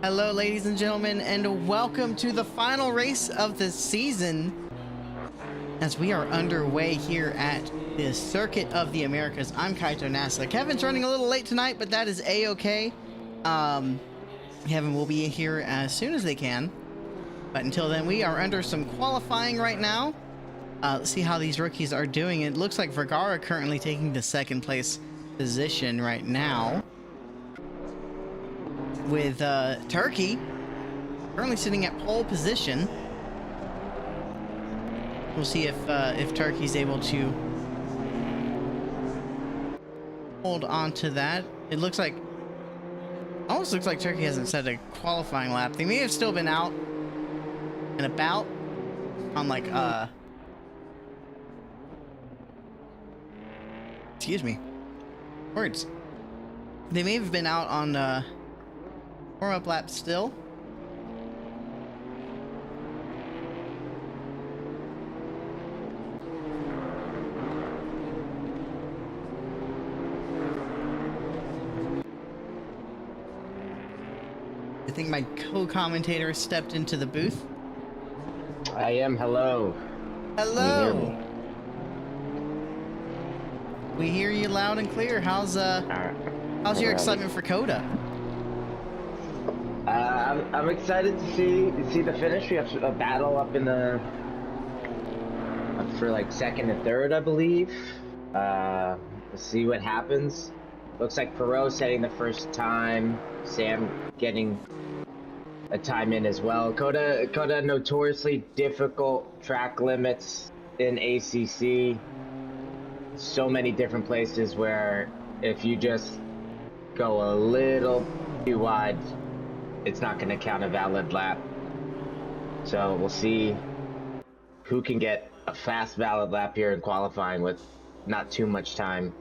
Hello, ladies and gentlemen, and welcome to the final race of the season as we are underway here at the Circuit of the Americas. I'm Kaito Nasa. Kevin's running a little late tonight, but that is a-okay. Kevin will be here as soon as they can, but until then, we are under some qualifying right now. Let's see how these rookies are doing. It looks like Vergara currently taking the second place position right now, with Turkey currently sitting at pole position. We'll see if Turkey's able to hold on to that. It looks like, almost looks like Turkey hasn't set a qualifying lap. They may have still been out and about on like excuse me, words. They may have been out on warm-up lap still. I think my co-commentator stepped into the booth. I am. Hello. Hello. We hear you loud and clear. How's your excitement for COTA? I'm excited to see the finish. We have a battle up in the for like second and third, I believe. We'll see what happens. Looks like Prix setting the first time. Sam getting a time in as well. COTA notoriously difficult track limits in ACC. So many different places where if you just go a little too wide, it's not going to count a valid lap. So we'll see who can get a fast valid lap here in qualifying with not too much time.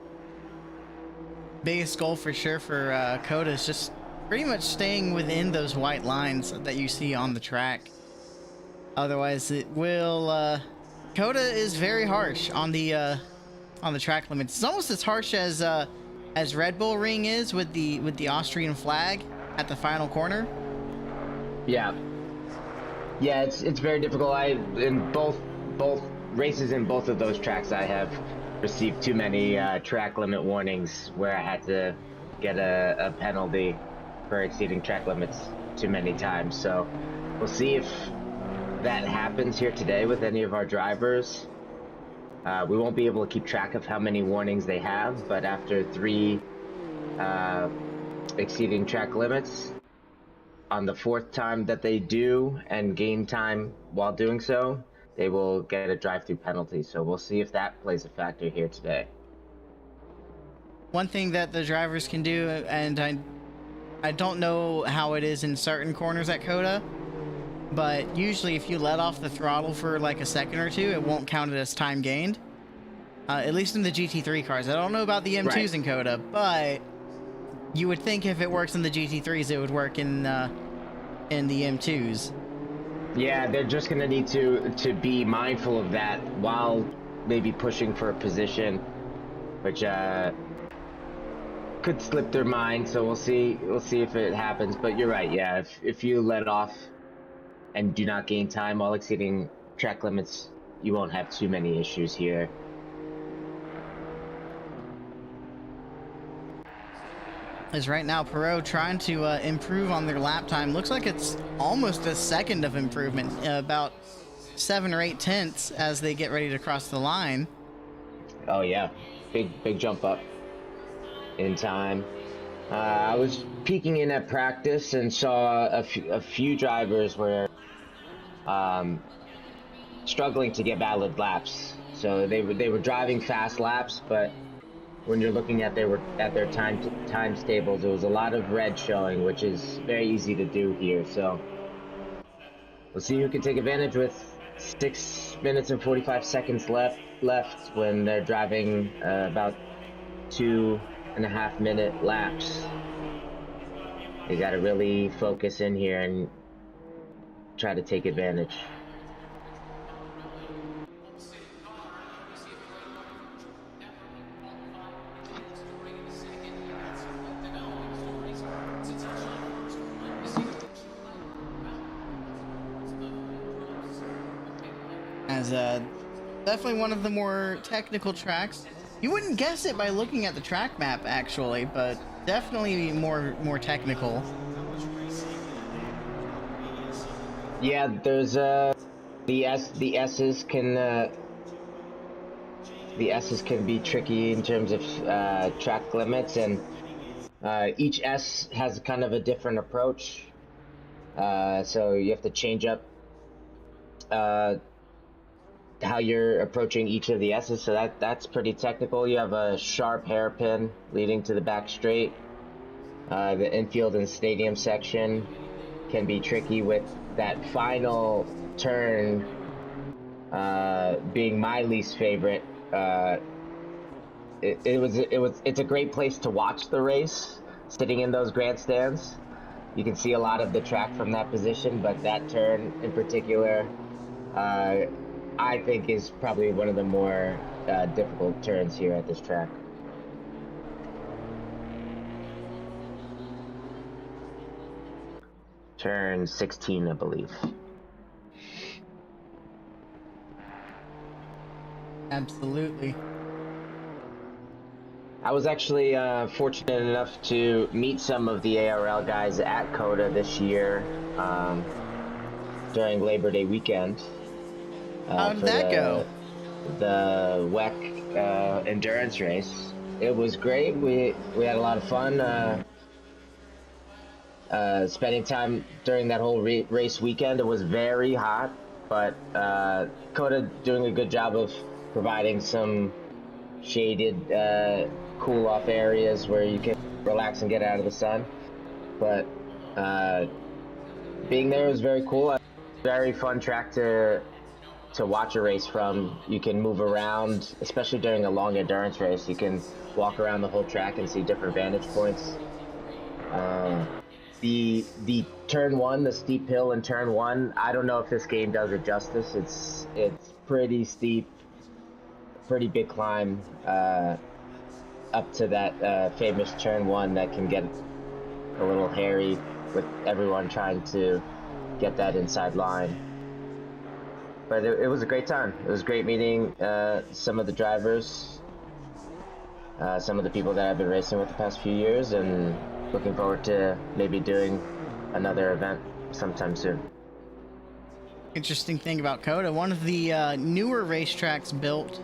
Biggest goal for sure for COTA is just pretty much staying within those white lines that you see on the track. Otherwise, it will. COTA is very harsh on the track limits. It's almost as harsh as Red Bull Ring is with the Austrian flag at the final corner. Yeah, it's very difficult. In both races in both of those tracks, I have received too many track limit warnings where I had to get a penalty for exceeding track limits too many times. So we'll see if that happens here today with any of our drivers. We won't be able to keep track of how many warnings they have, but after 3 exceeding track limits, on the 4th time that they do and gain time while doing so, they will get a drive-through penalty. So we'll see if that plays a factor here today. One thing that the drivers can do, and I don't know how it is in certain corners at COTA, but usually if you let off the throttle for like a second or two, it won't count it as time gained. At least in the GT3 cars. I don't know about the M2s Right. in COTA, but you would think if it works in the GT3s, it would work in the M2s. Yeah, they're just gonna need to be mindful of that while maybe pushing for a position, which could slip their mind. So we'll see if it happens. But you're right. Yeah, if you let off and do not gain time while exceeding track limits, you won't have too many issues here. As right now, Prix trying to improve on their lap time. Looks like it's almost a second of improvement, about 7 or 8 tenths as they get ready to cross the line. Oh yeah, big jump up in time. I was peeking in at practice and saw a few drivers were struggling to get valid laps. So they were driving fast laps, but when you're looking at their time tables, there was a lot of red showing, which is very easy to do here. So we'll see who can take advantage with 6 minutes and 45 seconds left when they're driving about 2.5 minute laps. You got to really focus in here and try to take advantage. is definitely one of the more technical tracks. You wouldn't guess it by looking at the track map, actually, but definitely more technical. Yeah, there's the S's can be tricky in terms of track limits, and each S has kind of a different approach. So you have to change up how you're approaching each of the S's, so that's pretty technical. You have a sharp hairpin leading to the back straight. The infield and stadium section can be tricky, with that final turn being my least favorite. It's a great place to watch the race, sitting in those grandstands. You can see a lot of the track from that position, but that turn in particular, I think is probably one of the more difficult turns here at this track. Turn 16, I believe. Absolutely. I was actually fortunate enough to meet some of the ARL guys at COTA this year during Labor Day weekend. How did that go? The WEC endurance race. It was great. We had a lot of fun spending time during that whole race weekend. It was very hot, but COTA doing a good job of providing some shaded cool off areas where you can relax and get out of the sun. But being there was very cool. Very fun track to watch a race from. You can move around, especially during a long endurance race. You can walk around the whole track and see different vantage points. The turn one, the steep hill in turn one, I don't know if this game does it justice. It's pretty steep, pretty big climb up to that famous turn one that can get a little hairy with everyone trying to get that inside line. But it was a great time. It was great meeting some of the drivers, some of the people that I've been racing with the past few years, and looking forward to maybe doing another event sometime soon. Interesting thing about COTA, one of the newer racetracks built,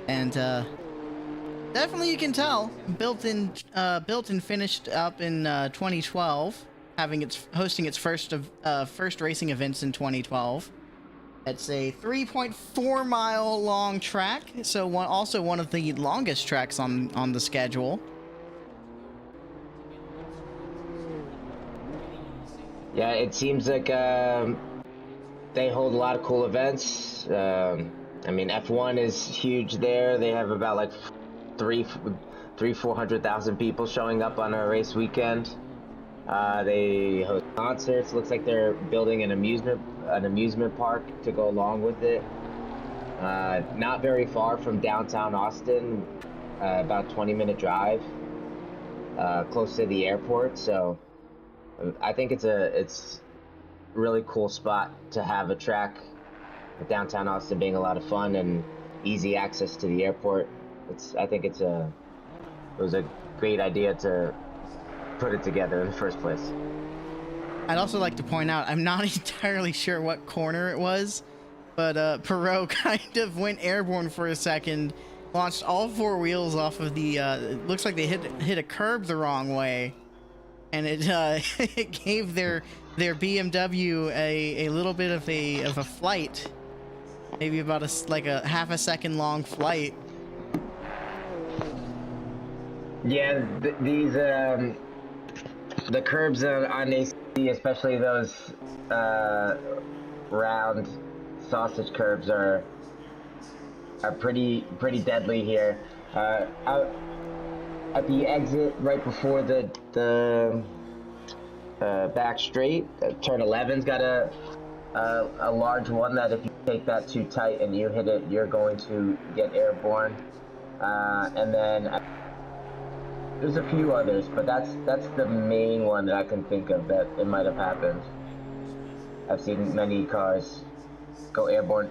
and definitely you can tell built and finished up in 2012, hosting its first racing events in 2012. It's a 3.4 mile long track, so also one of the longest tracks on the schedule. Yeah, it seems like they hold a lot of cool events. I mean, F1 is huge there. They have about like 400,000 people showing up on a race weekend. They host concerts. Looks like they're building an amusement park to go along with it. Not very far from downtown Austin, about a 20-minute drive, close to the airport. So I think it's a really cool spot to have a track with downtown Austin being a lot of fun and easy access to the airport. I think it was a great idea to put it together in the first place. I'd also like to point out, I'm not entirely sure what corner it was, but Perot kind of went airborne for a second, launched all four wheels off of the, it looks like they hit a curb the wrong way, and it it gave their BMW a little bit of a flight, maybe about a half a second long flight. Yeah, these the curbs on ACC, especially those round sausage curbs, are pretty deadly here. Out at the exit right before the back straight, turn 11's got a large one that if you take that too tight and you hit it, you're going to get airborne. And then there's a few others, but that's the main one that I can think of that it might have happened. I've seen many cars go airborne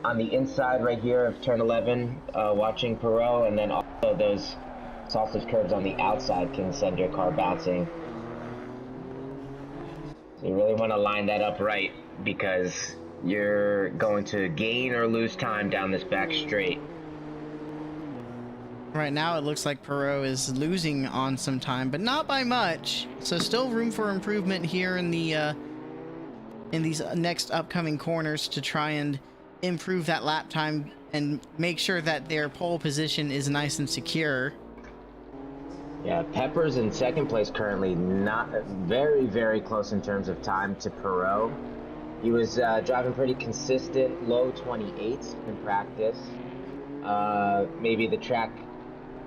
on the inside right here of turn 11, watching Perot, and then also those sausage curves on the outside can send your car bouncing. So you really want to line that up right, because you're going to gain or lose time down this back straight. Right now, it looks like Perot is losing on some time, but not by much. So still room for improvement here in the in these next upcoming corners to try and improve that lap time and make sure that their pole position is nice and secure. Yeah, Pepper's in second place currently, not very, very close in terms of time to Perot. He was driving pretty consistent, low 28s in practice. Maybe the track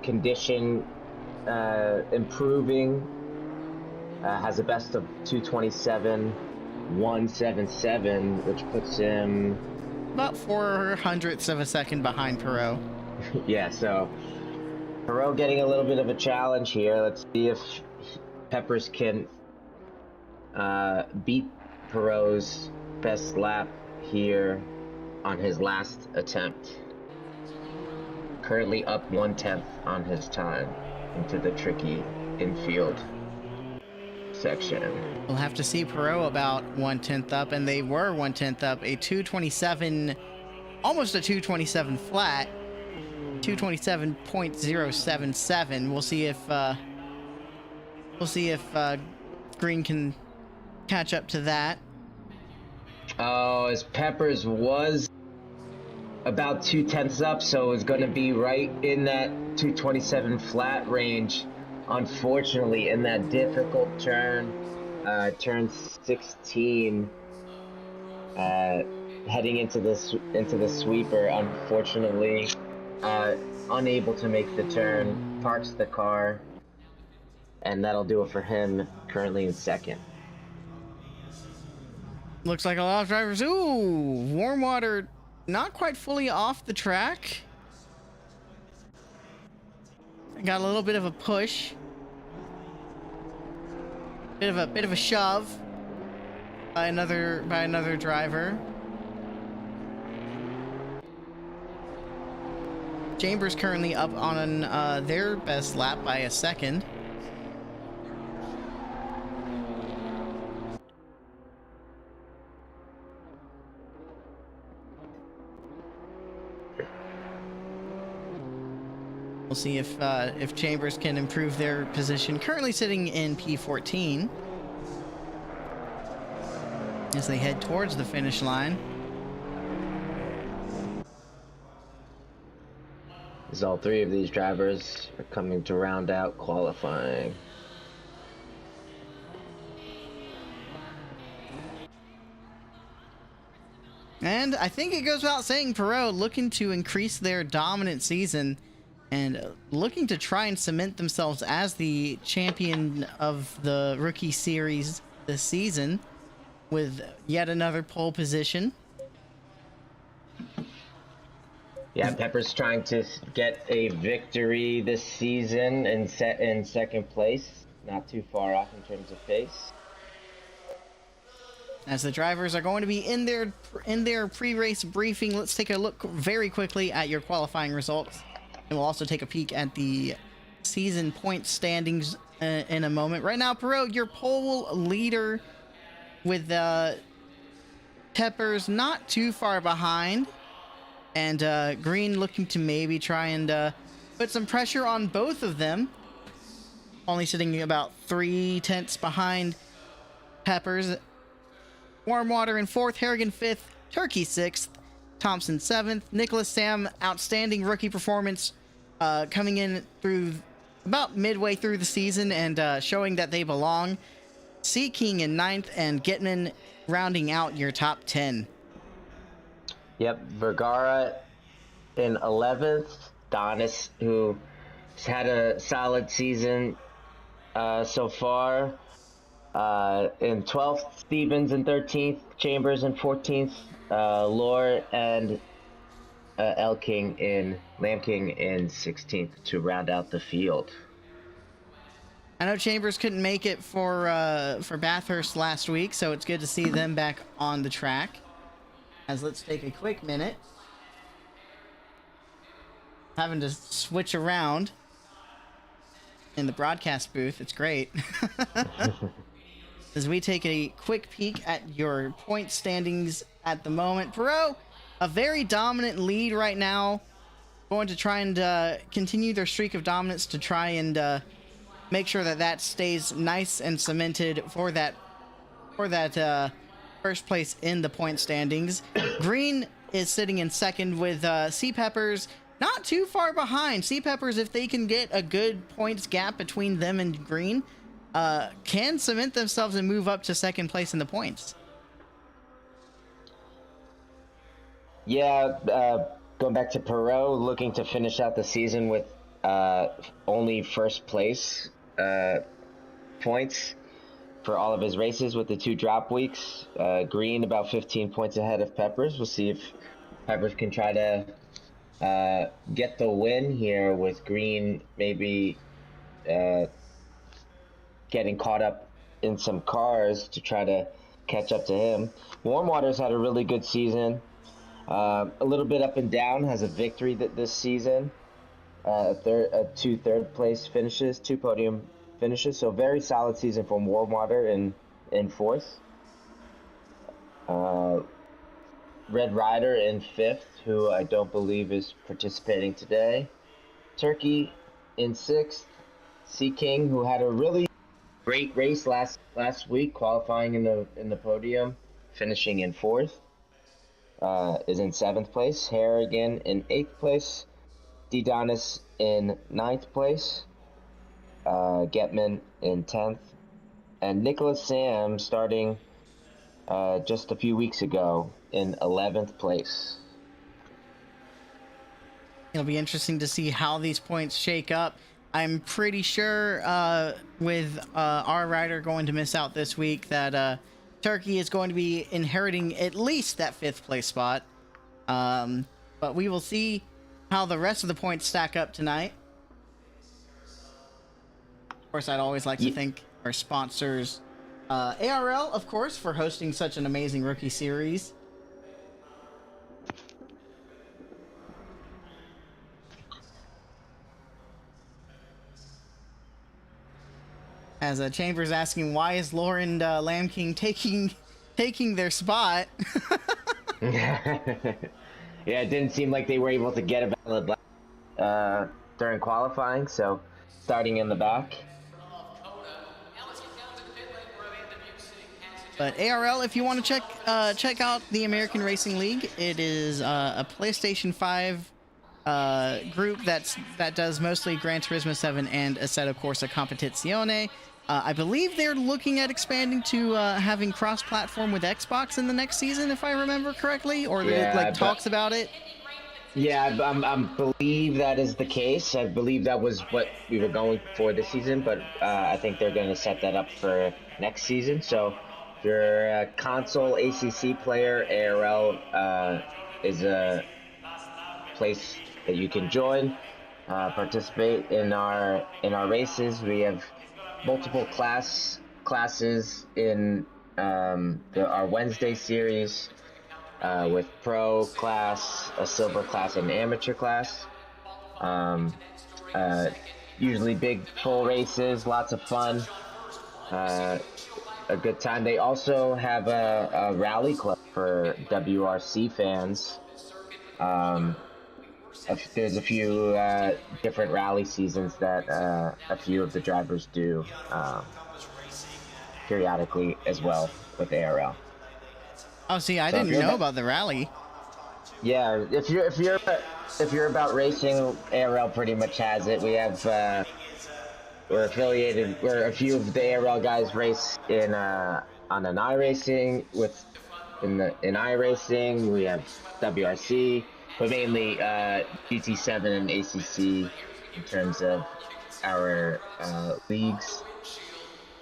condition improving. Has a best of 227.177, which puts him About 400ths of a second behind Perot. yeah, so Perot getting a little bit of a challenge here. Let's see if Peppers can beat Perot's best lap here on his last attempt. Currently up 1/10 on his time into the tricky infield section. We'll have to see Perot about 1/10 up, and they were 1/10 up. A 227, almost a 227 flat, 227.077. We'll see if Green can catch up to that. Oh, his Peppers was about 2/10 up, so it's going to be right in that 227 flat range. Unfortunately, in that difficult turn, turn 16, heading into the sweeper, unfortunately, unable to make the turn, parks the car, and that'll do it for him. Currently in second. Looks like a lot of drivers. Ooh, warm water. Not quite fully off the track. Got a little bit of a push. Bit of a shove by another driver. Chambers currently up on their best lap by a second. We'll see if Chambers can improve their position. Currently sitting in P14 as they head towards the finish line. As all three of these drivers are coming to round out qualifying. And I think it goes without saying, Perot looking to increase their dominant season and looking to try and cement themselves as the champion of the Rookie Series this season with yet another pole position. Yeah, Pepper's trying to get a victory this season and set in second place. Not too far off in terms of pace. As the drivers are going to be in their pre-race briefing, let's take a look very quickly at your qualifying results. And we'll also take a peek at the season point standings in a moment. Right now, Perot, your pole leader with Peppers not too far behind. And Green looking to maybe try and put some pressure on both of them. Only sitting about 3/10 behind Peppers. Warm Water in 4th, Harrigan 5th, Turkey 6th, Thompson 7th, Nicholas Sam, outstanding rookie performance coming in through about midway through the season and showing that they belong. Sea King in 9th and Gitman rounding out your top 10. Yep, Vergara in 11th, Donis, who's had a solid season so far. In 12th, Stevens in 13th, Chambers in 14th, Lore and Lamb King in 16th to round out the field. I know Chambers couldn't make it for Bathurst last week, so it's good to see them back on the track. As let's take a quick minute having to switch around in the broadcast booth. It's great. As we take a quick peek at your point standings at the moment. Prix, a very dominant lead right now. Going to try and continue their streak of dominance to try and make sure that that stays nice and cemented for that first place in the point standings. Green is sitting in second with Sea Peppers not too far behind. Sea Peppers, if they can get a good points gap between them and Green, can cement themselves and move up to second place in the points. Yeah, going back to Perot, looking to finish out the season with only first place points for all of his races with the 2 drop weeks. Green about 15 points ahead of Peppers. We'll see if Peppers can try to get the win here, with Green maybe getting caught up in some cars to try to catch up to him. Warm Waters had a really good season. A little bit up and down, has a victory this season. 2 third place finishes, 2 podium finishes. So very solid season from Warm Water in fourth. Red Rider in fifth, who I don't believe is participating today. Turkey in sixth. Sea King, who had a really great race last week, qualifying in the podium, finishing in fourth, is in seventh place. Harrigan in eighth place. Didonis in ninth place. Getman in 10th. And Nicholas Sam, starting just a few weeks ago, in 11th place. It'll be interesting to see how these points shake up. I'm pretty sure with our rider going to miss out this week that Turkey is going to be inheriting at least that 5th place spot. But we will see how the rest of the points stack up tonight. Of course, I'd always like to thank our sponsors, ARL, of course, for hosting such an amazing rookie series. As Chambers asking, why is Lauren Lamb King taking their spot? Yeah, it didn't seem like they were able to get a valid lap during qualifying, so starting in the back. But ARL, if you want to check out the American Racing League, it is a PlayStation 5 group that does mostly Gran Turismo 7 and Assetto Corsa Competizione. I believe they're looking at expanding to having cross-platform with Xbox in the next season, if I remember correctly, or talks about it. Yeah, I believe that is the case. I believe that was what we were going for this season, but I think they're going to set that up for next season. So if you're a console ACC player, ARL is a place that you can join, participate in our races. We have multiple classes in our Wednesday series, with pro class, a silver class, and an amateur class. Usually big full races, lots of fun, a good time. They also have a rally club for WRC fans. There's a few different rally seasons that a few of the drivers do periodically as well with ARL. Oh, see, I didn't know about the rally. Yeah, if you're about racing, ARL pretty much has it. We have we're affiliated, where a few of the ARL guys race in on an iRacing in iRacing. We have WRC, but mainly GT7 and ACC in terms of our leagues.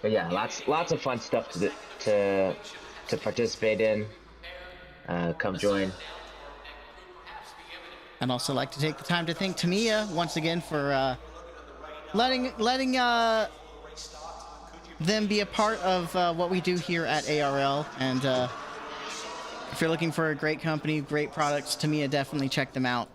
But yeah, lots of fun stuff to participate in. Come join. I'd also like to take the time to thank Tamiya once again for letting them be a part of what we do here at ARL. And if you're looking for a great company, great products, Tamiya, definitely check them out.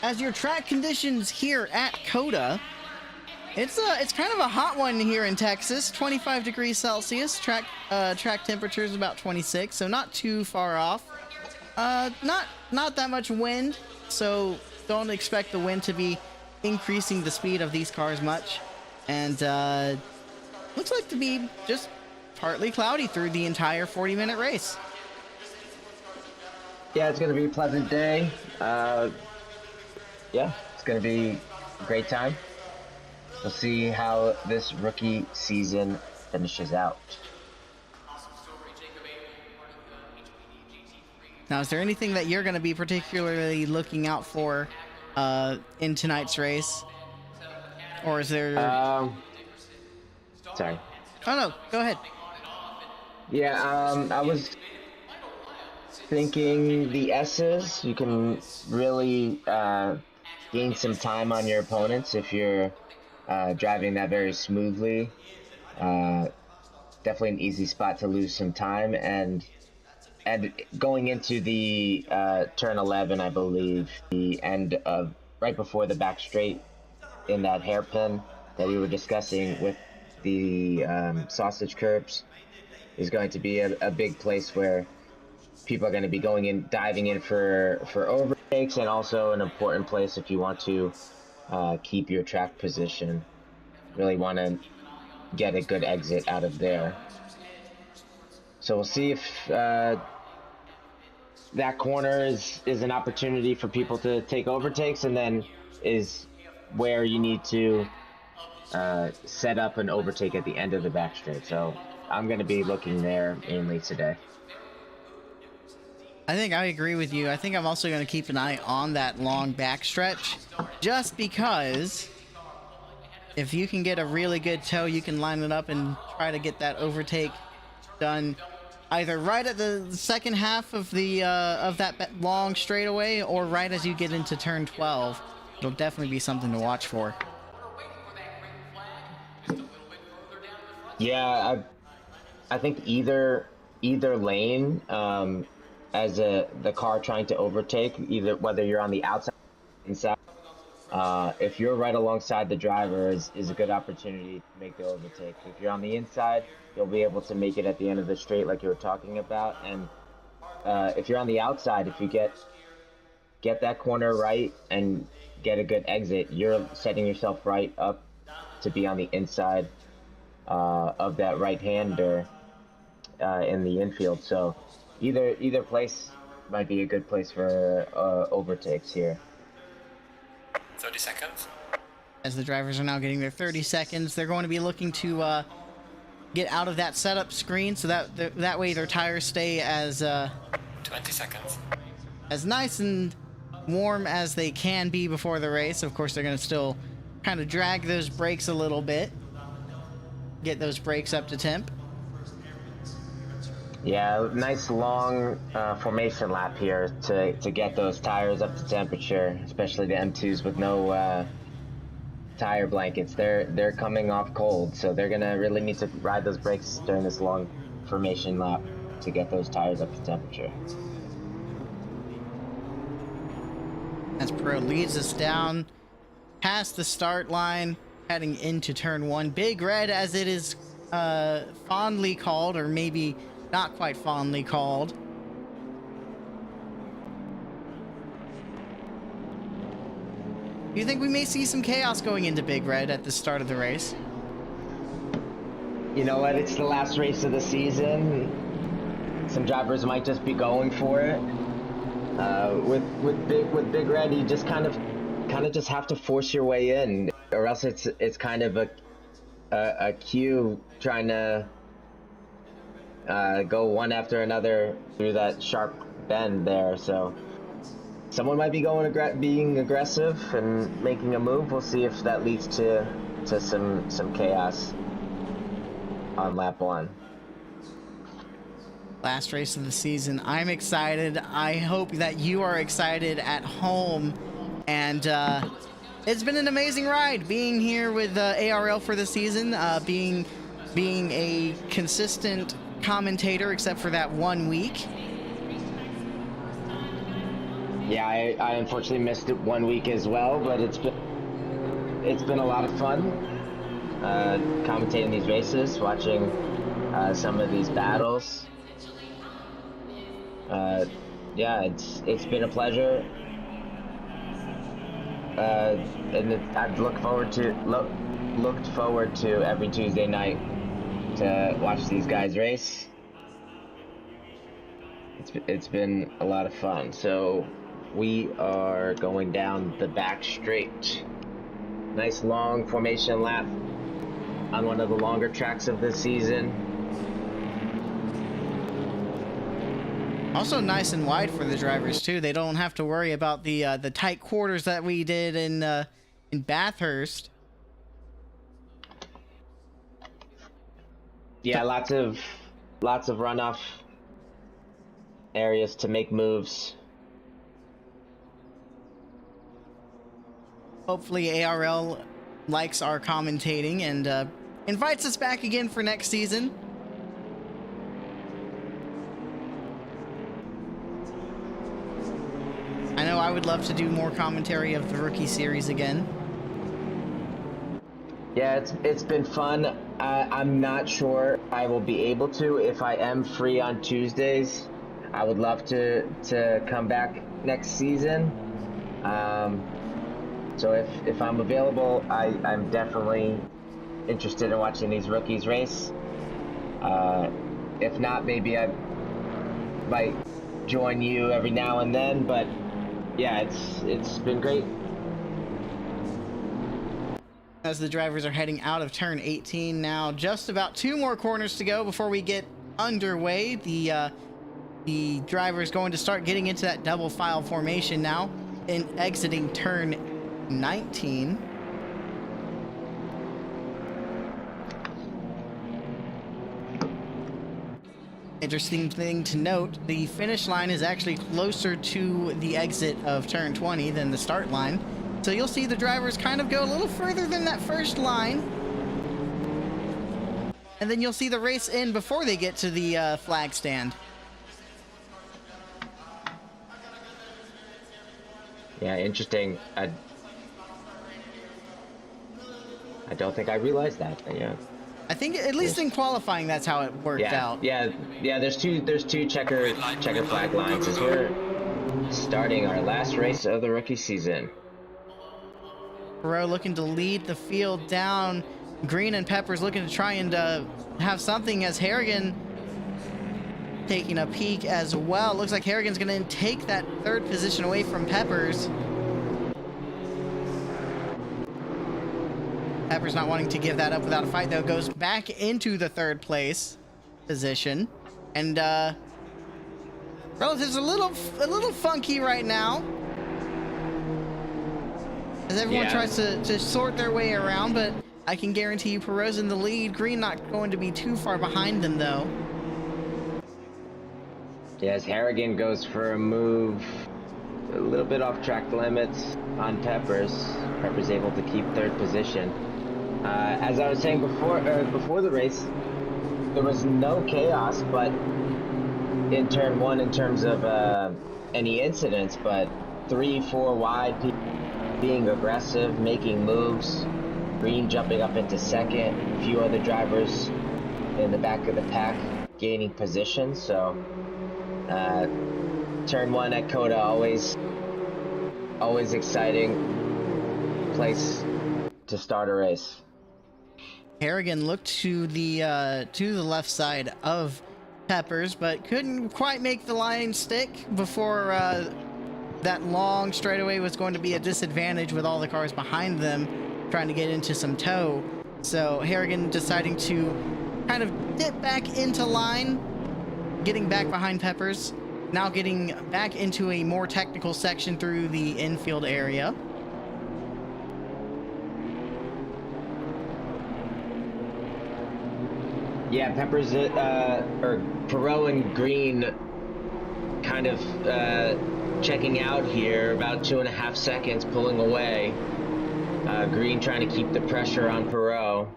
As your track conditions here at COTA, it's kind of a hot one here in Texas. 25 degrees Celsius. Track temperature is about 26, so not too far off. Not that much wind, so don't expect the wind to be increasing the speed of these cars much. And looks like to be just partly cloudy through the entire 40-minute race. Yeah, it's going to be a pleasant day. Yeah, it's going to be a great time. We'll see how this rookie season finishes out. Now, is there anything that you're going to be particularly looking out for in tonight's race? Or is there... Sorry. Oh, no. Go ahead. Yeah, I was thinking the S's, you can really gain some time on your opponents if you're driving that very smoothly. Definitely an easy spot to lose some time. And going into the turn 11, I believe, the end of right before the back straight in that hairpin that we were discussing with the sausage curbs is going to be a big place where people are going to be going in, diving in for overtakes, and also an important place if you want to keep your track position. Really want to get a good exit out of there. So we'll see if that corner is an opportunity for people to take overtakes, and then is where you need to set up an overtake at the end of the back straight. So I'm going to be looking there mainly today. I think I agree with you. I think I'm also going to keep an eye on that long backstretch, just because if you can get a really good toe, you can line it up and try to get that overtake done either right at the second half of the of that long straightaway, or right as you get into turn 12. It'll definitely be something to watch for. Yeah, I think either lane, as the car trying to overtake, either whether you're on the outside or inside, if you're right alongside the driver is a good opportunity to make the overtake. If you're on the inside, you'll be able to make it at the end of the straight like you were talking about. And if you're on the outside, if you get that corner right and get a good exit, you're setting yourself right up to be on the inside of that right-hander in the infield. So either place might be a good place for overtakes here. 30 seconds. As the drivers are now getting their 30 seconds, they're going to be looking to get out of that setup screen, so that way their tires stay as 20 seconds. as nice and warm as they can be before the race. Of course, they're going to still kind of drag those brakes a little bit, get those brakes up to temp. Yeah, nice long formation lap here to get those tires up to temperature, especially the M2s with no tire blankets. They're coming off cold, so they're gonna really need to ride those brakes during this long formation lap to get those tires up to temperature. As Pro leads us down past the start line, heading into turn 1. Big Red, as it is fondly called, or maybe not quite fondly called. Do you think we may see some chaos going into Big Red at the start of the race? You know what? It's the last race of the season. Some drivers might just be going for it. With Big Red, you just kind of just have to force your way in, or else it's kind of a queue trying to go one after another through that sharp bend there. So someone might be being aggressive and making a move. We'll see if that leads to some chaos on lap 1. Last race of the season. I'm excited. I hope that you are excited at home. And it's been an amazing ride being here with ARL for the season, being a consistent commentator except for that 1 week. Yeah, I unfortunately missed it 1 week as well, but it's been a lot of fun commentating these races, watching some of these battles. Yeah, it's been a pleasure, and I've looked forward to every Tuesday night to watch these guys race. It's been a lot of fun. So we are going down the back straight. Nice long formation lap on one of the longer tracks of this season. Also nice and wide for the drivers too. They don't have to worry about the tight quarters that we did in Bathurst. Yeah, lots of runoff areas to make moves. Hopefully ARL likes our commentating and invites us back again for next season. I know I would love to do more commentary of the Rookie Series again. Yeah, it's been fun. I'm not sure I will be able to. If I am free on Tuesdays, I would love to come back next season. So if I'm available, I'm definitely interested in watching these rookies race. If not, maybe I might join you every now and then, but yeah, it's been great. As the drivers are heading out of turn 18 now, just about 2 more corners to go before we get underway. The driver is going to start getting into that double file formation now and exiting turn 19. Interesting thing to note, the finish line is actually closer to the exit of turn 20 than the start line. So you'll see the drivers kind of go a little further than that first line. And then you'll see the race end before they get to the flag stand. Yeah, interesting. I don't think I realized that. Yeah. I think at least in qualifying, that's how it worked out. Yeah. There's two checker flag lines as we're starting our last race of the rookie season. Perot looking to lead the field down. Green and Peppers looking to try and have something as Harrigan taking a peek as well. Looks like Harrigan's going to take that third position away from Peppers. Peppers not wanting to give that up without a fight, though, goes back into the third place position. And Relatives a little funky right now, as everyone tries to sort their way around, but I can guarantee you Perot's in the lead. Green not going to be too far behind them, though. Yeah, as Harrigan goes for a move a little bit off track limits on Peppers. Peppers able to keep third position. As I was saying before the race, there was no chaos, but in turn 1 in terms of any incidents, but 3-4 wide, people being aggressive, making moves. Green jumping up into second, a few other drivers in the back of the pack gaining position. So turn 1 at COTA, always exciting place to start a race. Harrigan looked to the left side of Peppers, but couldn't quite make the line stick before that long straightaway was going to be a disadvantage with all the cars behind them trying to get into some tow. So Harrigan deciding to kind of dip back into line, getting back behind Peppers, now getting back into a more technical section through the infield area. Yeah, Peppers, or Perot and Green kind of checking out here, about 2.5 seconds pulling away. Green trying to keep the pressure on Perot.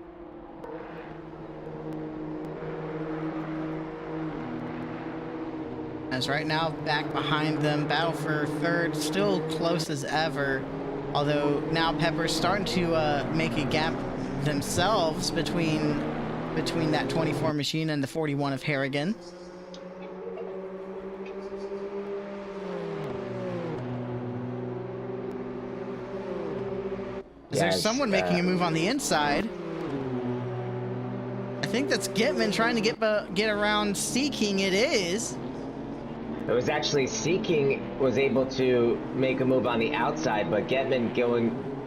As right now, back behind them, battle for third, still close as ever. Although now Pepper's starting to make a gap themselves between that 24 machine and the 41 of Harrigan. There's someone making a move on the inside. I think that's Gitman trying to get around Seeking. It is. It was actually Seeking was able to make a move on the outside, but Gitman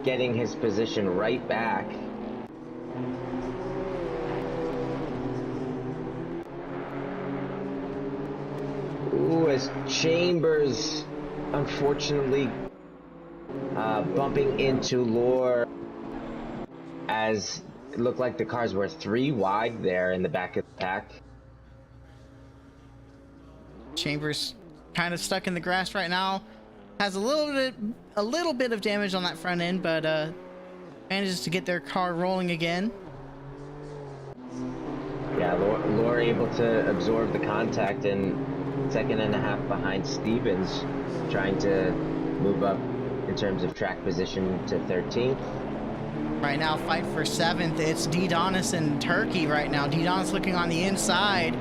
getting his position right back. Ooh, as Chambers unfortunately bumping into Lore, as it looked like the cars were 3 wide there in the back of the pack. Chambers kind of stuck in the grass right now. Has a little bit of damage on that front end, but manages to get their car rolling again. Yeah, Lore able to absorb the contact and 2.5 behind Stevens, trying to move up in terms of track position to 13th. Right now, fight for 7th. It's D-Donis and Turkey right now. D-Donis looking on the inside.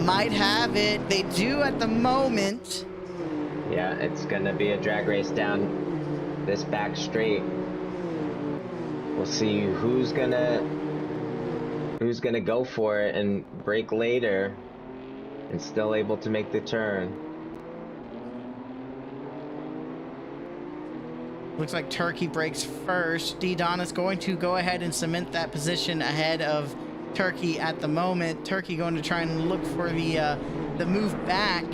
Might have it. They do at the moment. Yeah, it's gonna be a drag race down this back straight. We'll see who's gonna go for it and brake later and still able to make the turn. Looks like Turkey breaks first. D-Donis going to go ahead and cement that position ahead of Turkey at the moment. Turkey going to try and look for the move back.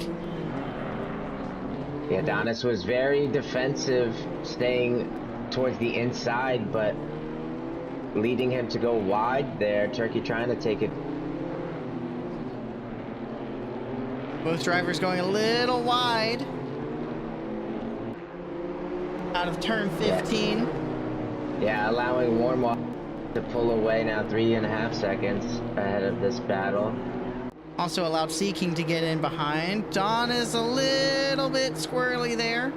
Yeah, Donis was very defensive, staying towards the inside, but leading him to go wide there. Turkey trying to take it. Both drivers going a little wide. Out of turn 15. Yeah, allowing Warm-Up to pull away now 3.5 seconds ahead of this battle. Also allowed Seeking to get in behind. Don is a little bit squirrely there.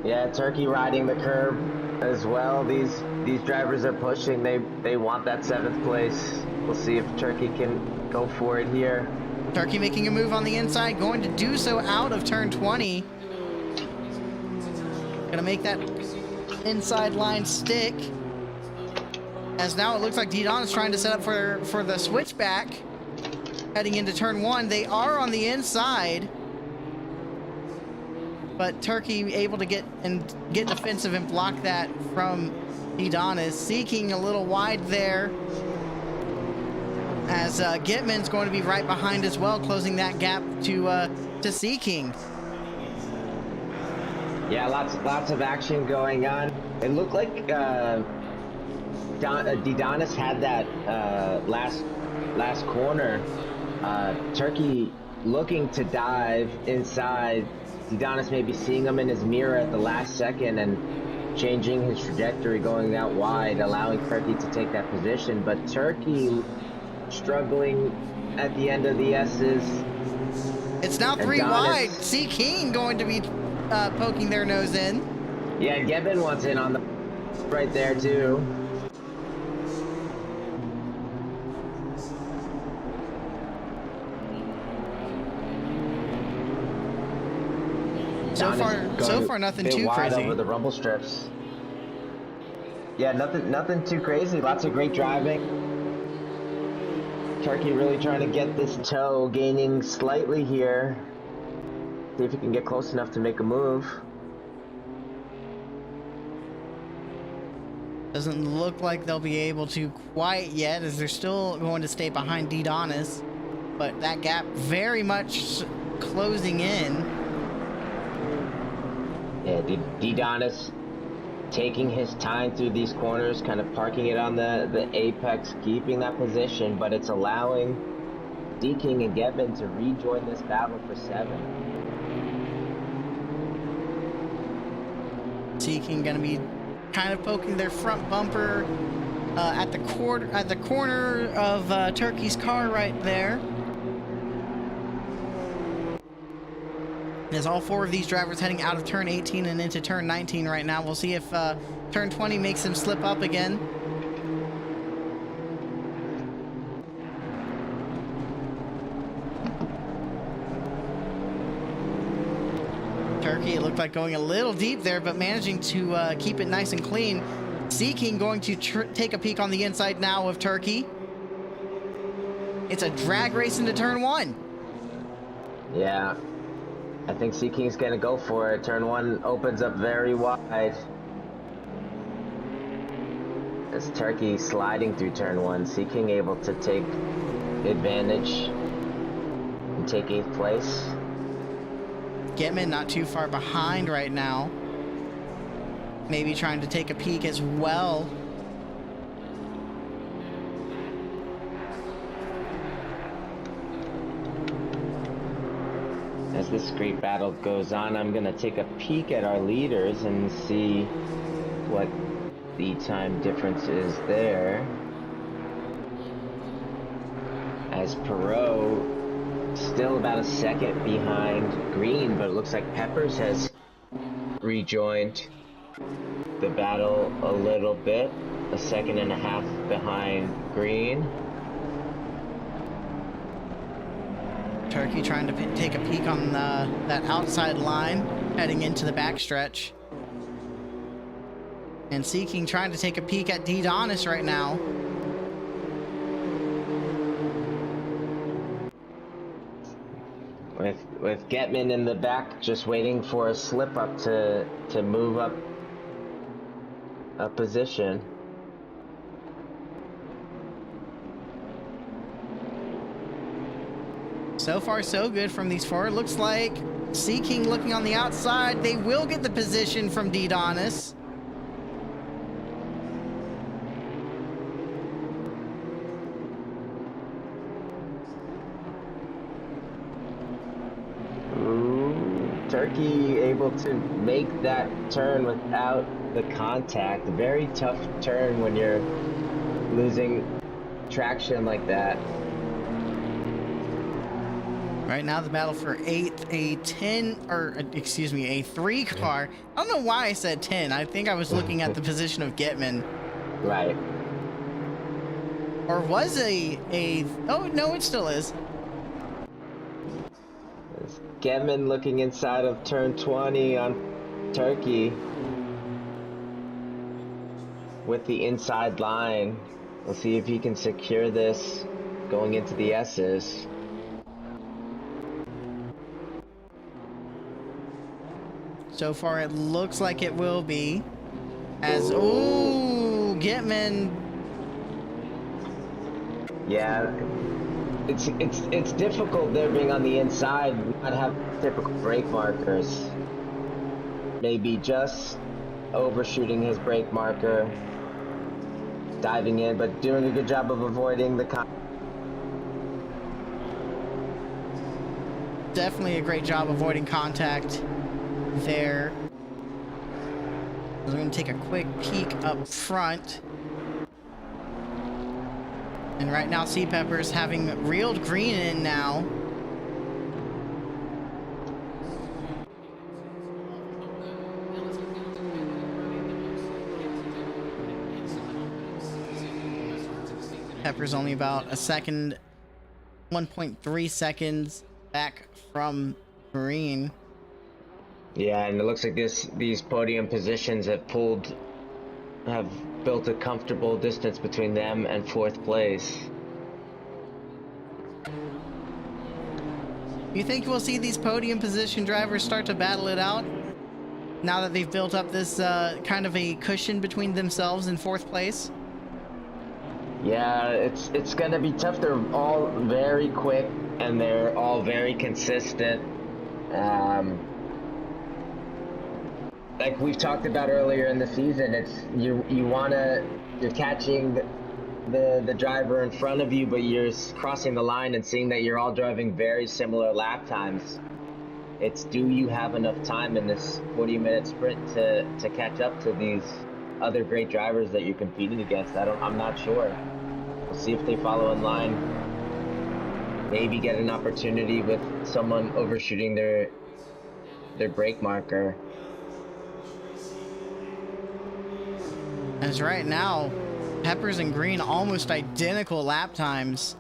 Yeah, Turkey riding the curb as well. These drivers are pushing. They want that 7th place. We'll see if Turkey can go for it here. Turkey making a move on the inside, going to do so out of turn 20. Gonna make that inside line stick. As now it looks like D-Don is trying to set up for the switchback. Heading into turn 1. They are on the inside. But Turkey able to get defensive and block that from D-Donis. Seeking a little wide there. As Gitman's going to be right behind as well, closing that gap to Seeking. Yeah, lots of action going on. It looked like D-Donis had that last corner. Turkey looking to dive inside. D-Donis maybe seeing him in his mirror at the last second and changing his trajectory, going out wide, allowing Turkey to take that position. But Turkey struggling at the end of the S's. It's now 3 wide. Seeking going to be poking their nose in. Yeah, Gevin wants in on the right there too. So far nothing too wide crazy. Over the rumble strips. Yeah, nothing too crazy. Lots of great driving. Turkey really trying to get this toe, gaining slightly here. See if he can get close enough to make a move. Doesn't look like they'll be able to quite yet, as they're still going to stay behind D-Donis. But that gap very much closing in. Yeah, D-Donis taking his time through these corners, kind of parking it on the apex, keeping that position, but it's allowing D-King and Gevin to rejoin this battle for 7. Seeking gonna be kind of poking their front bumper at the corner of Turkey's car right there. There's all four of these drivers heading out of turn 18 and into turn 19 right now. We'll see if turn 20 makes them slip up again. Turkey, it looked like going a little deep there, but managing to keep it nice and clean. Seeking going to take a peek on the inside now of Turkey. It's a drag race into turn 1. Yeah. I think Seeking's going to go for it. Turn 1 opens up very wide. It's Turkey sliding through turn 1. Seeking able to take advantage and take 8th place. Getman not too far behind right now. Maybe trying to take a peek as well. As this great battle goes on, I'm going to take a peek at our leaders and see what the time difference is there. As Perot still about a second behind Green, but it looks like Peppers has rejoined the battle a little bit. A second and a half behind Green. Turkey trying to take a peek on that outside line, heading into the backstretch. And Seeking trying to take a peek at D-Donis right now. With Getman in the back, just waiting for a slip up to move up a position. So far, so good from these four. It looks like Seeking looking on the outside. They will get the position from D-Donis. Turkey able to make that turn without the contact. A very tough turn when you're losing traction like that. Right now, the battle for 8th, a 10, or excuse me, a 3 car. I don't know why I said 10. I think I was looking at the position of Getman. Right. Or was oh, no, it still is. Getman looking inside of turn 20 on Turkey with the inside line. We'll see if he can secure this going into the S's. So far, it looks like it will be. As, ooh, Getman. Yeah. It's difficult there being on the inside, not have typical brake markers. Maybe just overshooting his brake marker, diving in, but doing a good job of avoiding the Definitely a great job avoiding contact there. I'm going to take a quick peek up front. And right now, Sea Peppers having reeled Green in now. Peppers only about a second, 1.3 seconds back from Green. Yeah, and it looks like these podium positions have built a comfortable distance between them and 4th place. You think we'll see these podium position drivers start to battle it out now that they've built up this kind of a cushion between themselves and 4th place? Yeah, it's gonna be tough. They're all very quick and they're all very consistent. Like we've talked about earlier in the season, it's you're catching the driver in front of you, but you're crossing the line and seeing that you're all driving very similar lap times. It's, do you have enough time in this 40-minute sprint to catch up to these other great drivers that you're competing against? I'm not sure. We'll see if they follow in line. Maybe get an opportunity with someone overshooting their brake marker. As right now, Peppers and Green almost identical lap times.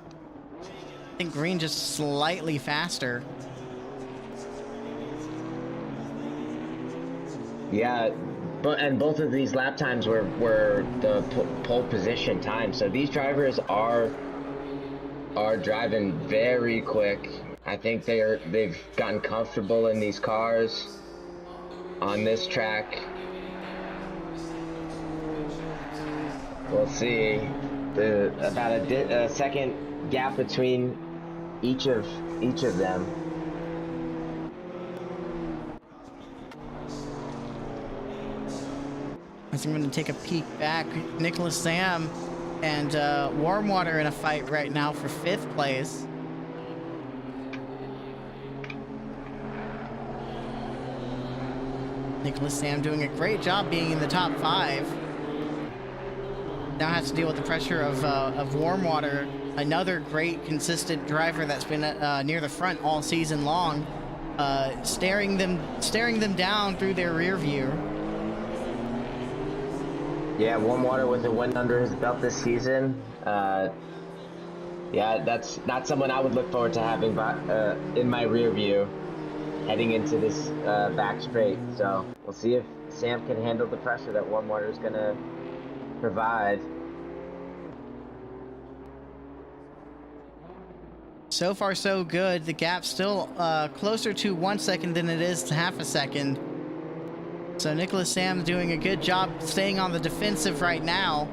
I think Green just slightly faster. Yeah, and both of these lap times were the pole position time. So these drivers are driving very quick. I think they've gotten comfortable in these cars on this track. We'll see. About a second gap between each of them. As I'm going to take a peek back, Nicholas Sam and Warmwater in a fight right now for 5th place. Nicholas Sam doing a great job being in the top 5. Now has to deal with the pressure of Warmwater, another great consistent driver that's been near the front all season long, staring them down through their rear view. Yeah, Warmwater with a win under his belt this season. Yeah, that's not someone I would look forward to having in my rear view heading into this back straight. So we'll see if Sam can handle the pressure that Warmwater is going to provide. So far, so good. The gap's still closer to 1 second than it is to half a second. So Nicholas Sam doing a good job staying on the defensive right now.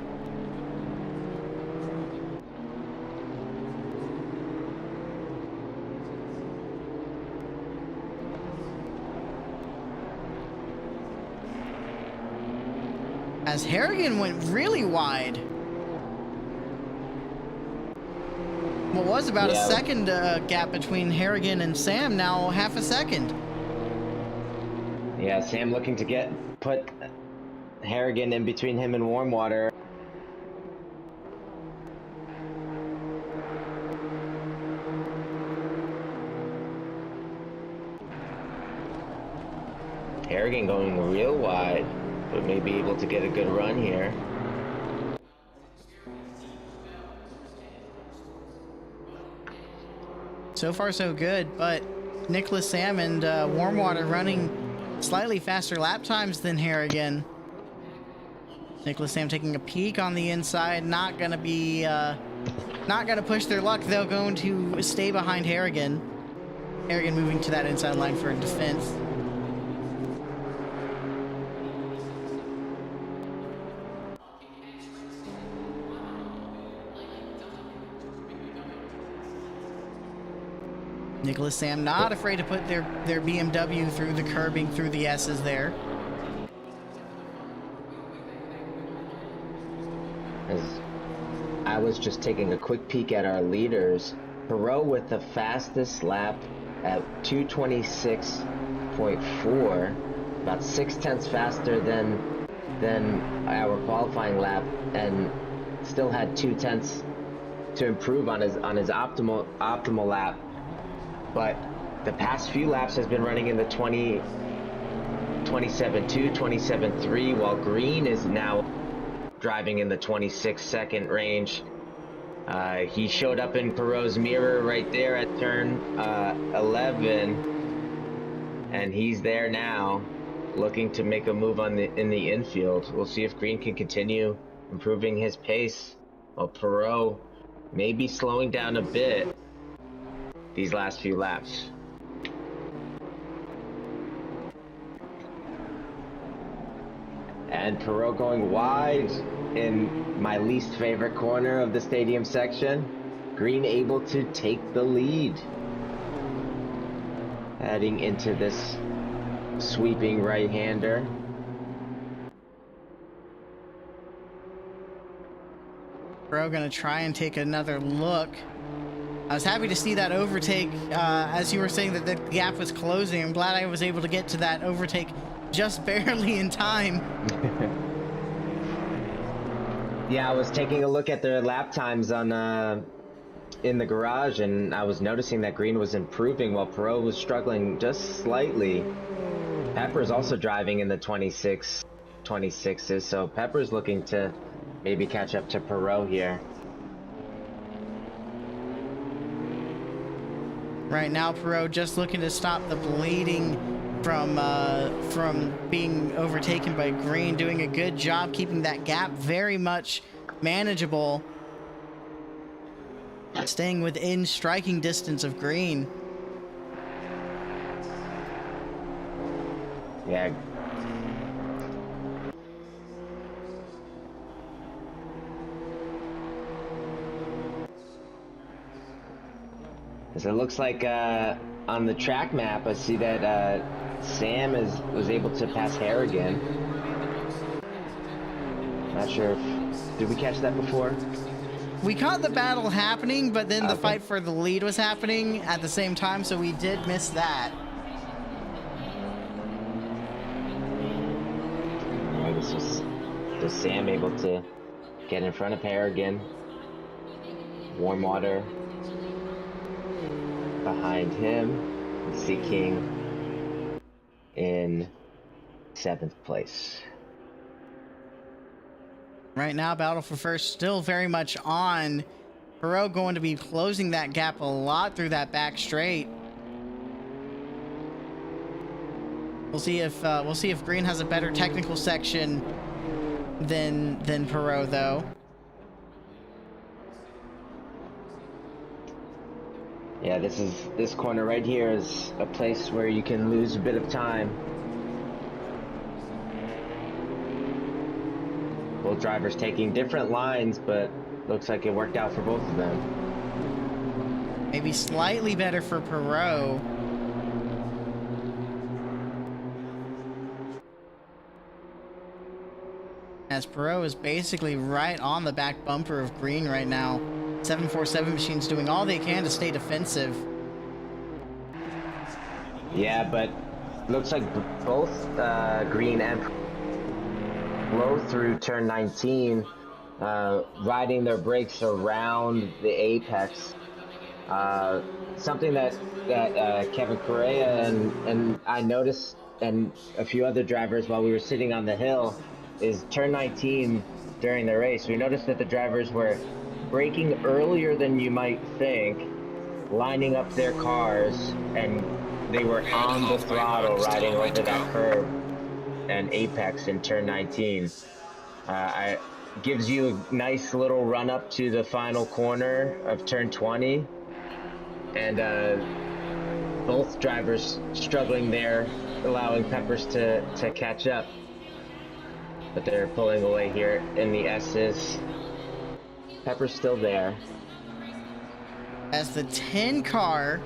As Harrigan went really wide. What was about a second gap between Harrigan and Sam, now half a second. Yeah, Sam looking to put Harrigan in between him and Warmwater. Harrigan going real wide, but may be able to get a good run here. So far, so good, but Nicholas Sam and Warmwater running slightly faster lap times than Harrigan. Nicholas Sam taking a peek on the inside, not gonna push their luck. They're going to stay behind Harrigan. Harrigan moving to that inside line for defense. Nicholas Sam not afraid to put their BMW through the curbing, through the S's there. As I was just taking a quick peek at our leaders, Perot with the fastest lap at 2:26.4, about 6/10 faster than our qualifying lap, and still had 2/10 to improve on his optimal lap. But the past few laps has been running in the 27.2, 27.3, while Green is now driving in the 26-second range. He showed up in Perot's mirror right there at turn 11, and he's there now, looking to make a move in the infield. We'll see if Green can continue improving his pace, while Perot may be slowing down a bit these last few laps. And Perot going wide in my least favorite corner of the stadium section. Green able to take the lead, heading into this sweeping right-hander. Perot gonna try and take another look. I was happy to see that overtake, as you were saying that the gap was closing. I'm glad I was able to get to that overtake just barely in time. Yeah, I was taking a look at their lap times on in the garage, and I was noticing that Green was improving while Perot was struggling just slightly. Pepper's also driving in the 26s, so Pepper's looking to maybe catch up to Perot here. Right now, Perot just looking to stop the bleeding from being overtaken by Green, doing a good job keeping that gap very much manageable, staying within striking distance of Green. Yeah. As it looks like on the track map, I see that Sam was able to pass Harrigan. Not sure if... Did we catch that before? We caught the battle happening, but then the Okay. fight for the lead was happening at the same time, so we did miss that. Alright, this was just Sam able to get in front of Harrigan. Warm water behind him. Sea King in 7th place. Right now, battle for first still very much on. Perot going to be closing that gap a lot through that back straight. We'll see if Green has a better technical section than Perot, though. Yeah, this corner right here is a place where you can lose a bit of time. Both drivers taking different lines, but looks like it worked out for both of them. Maybe slightly better for Perot. As Perot is basically right on the back bumper of Green right now. 747 Machine's doing all they can to stay defensive. Yeah, but looks like both Green and blow through turn 19, riding their brakes around the apex. Something that Kevin Correa and I noticed, and a few other drivers while we were sitting on the hill, is turn 19 during the race. We noticed that the drivers were braking earlier than you might think, lining up their cars, and they were on the throttle riding over that curb and apex in turn 19. Gives you a nice little run up to the final corner of turn 20, and both drivers struggling there, allowing Peppers to catch up, but they're pulling away here in the S's. Pepper's still there. As the 10 car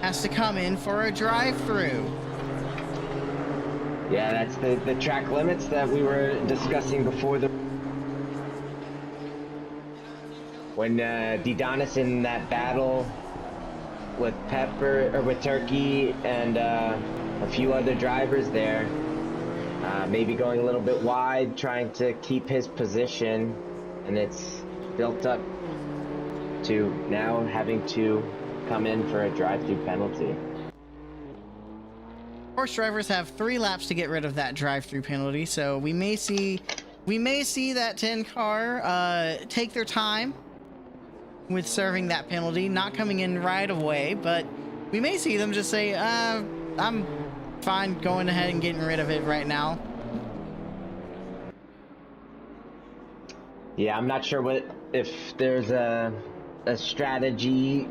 has to come in for a drive-through. Yeah, that's the track limits that we were discussing before the... When Didonis in that battle with Pepper, or with Turkey and a few other drivers there, maybe going a little bit wide, trying to keep his position, and it's built up to now having to come in for a drive-through penalty. Course drivers have 3 laps to get rid of that drive-through penalty, so we may see that 10 car take their time with serving that penalty, not coming in right away, but we may see them just say, I'm fine going ahead and getting rid of it right now. Yeah, I'm not sure if there's a strategy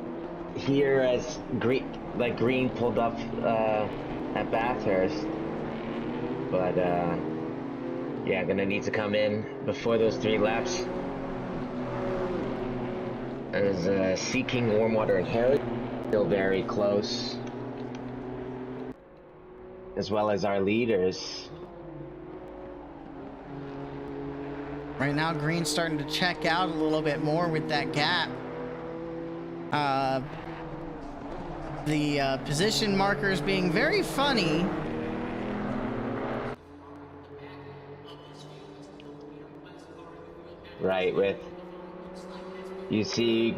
here as Green pulled up at Bathurst, but yeah, gonna need to come in before those 3 laps. There's Seeking, Warm Water, and Harry still very close, as well as our leaders. Right now, Green's starting to check out a little bit more with that gap. The position markers being very funny. Right, you see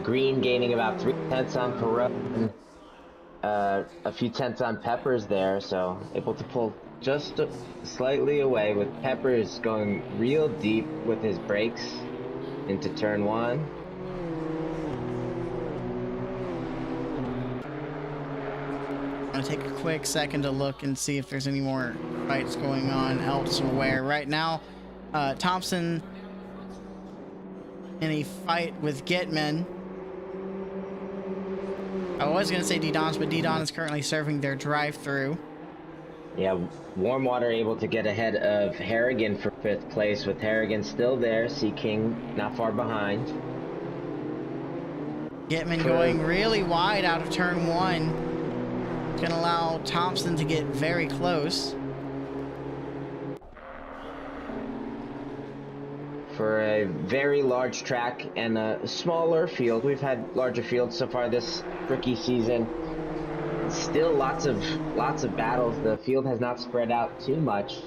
Green gaining about 3 tenths on Perot, a few tenths on Peppers there, so able to pull just slightly away with Peppers going real deep with his brakes into turn 1. I'm gonna take a quick second to look and see if there's any more fights going on elsewhere. Right now, Thompson in a fight with Gitman. I was gonna say D-Don's, but D-Don is currently serving their drive-through. Yeah, Warm Water able to get ahead of Harrigan for 5th place, with Harrigan still there, Sea King not far behind. Gitman going really wide out of turn 1. It's gonna allow Thompson to get very close. For a very large track and a smaller field, we've had larger fields so far this rookie season. Still lots of battles. The field has not spread out too much,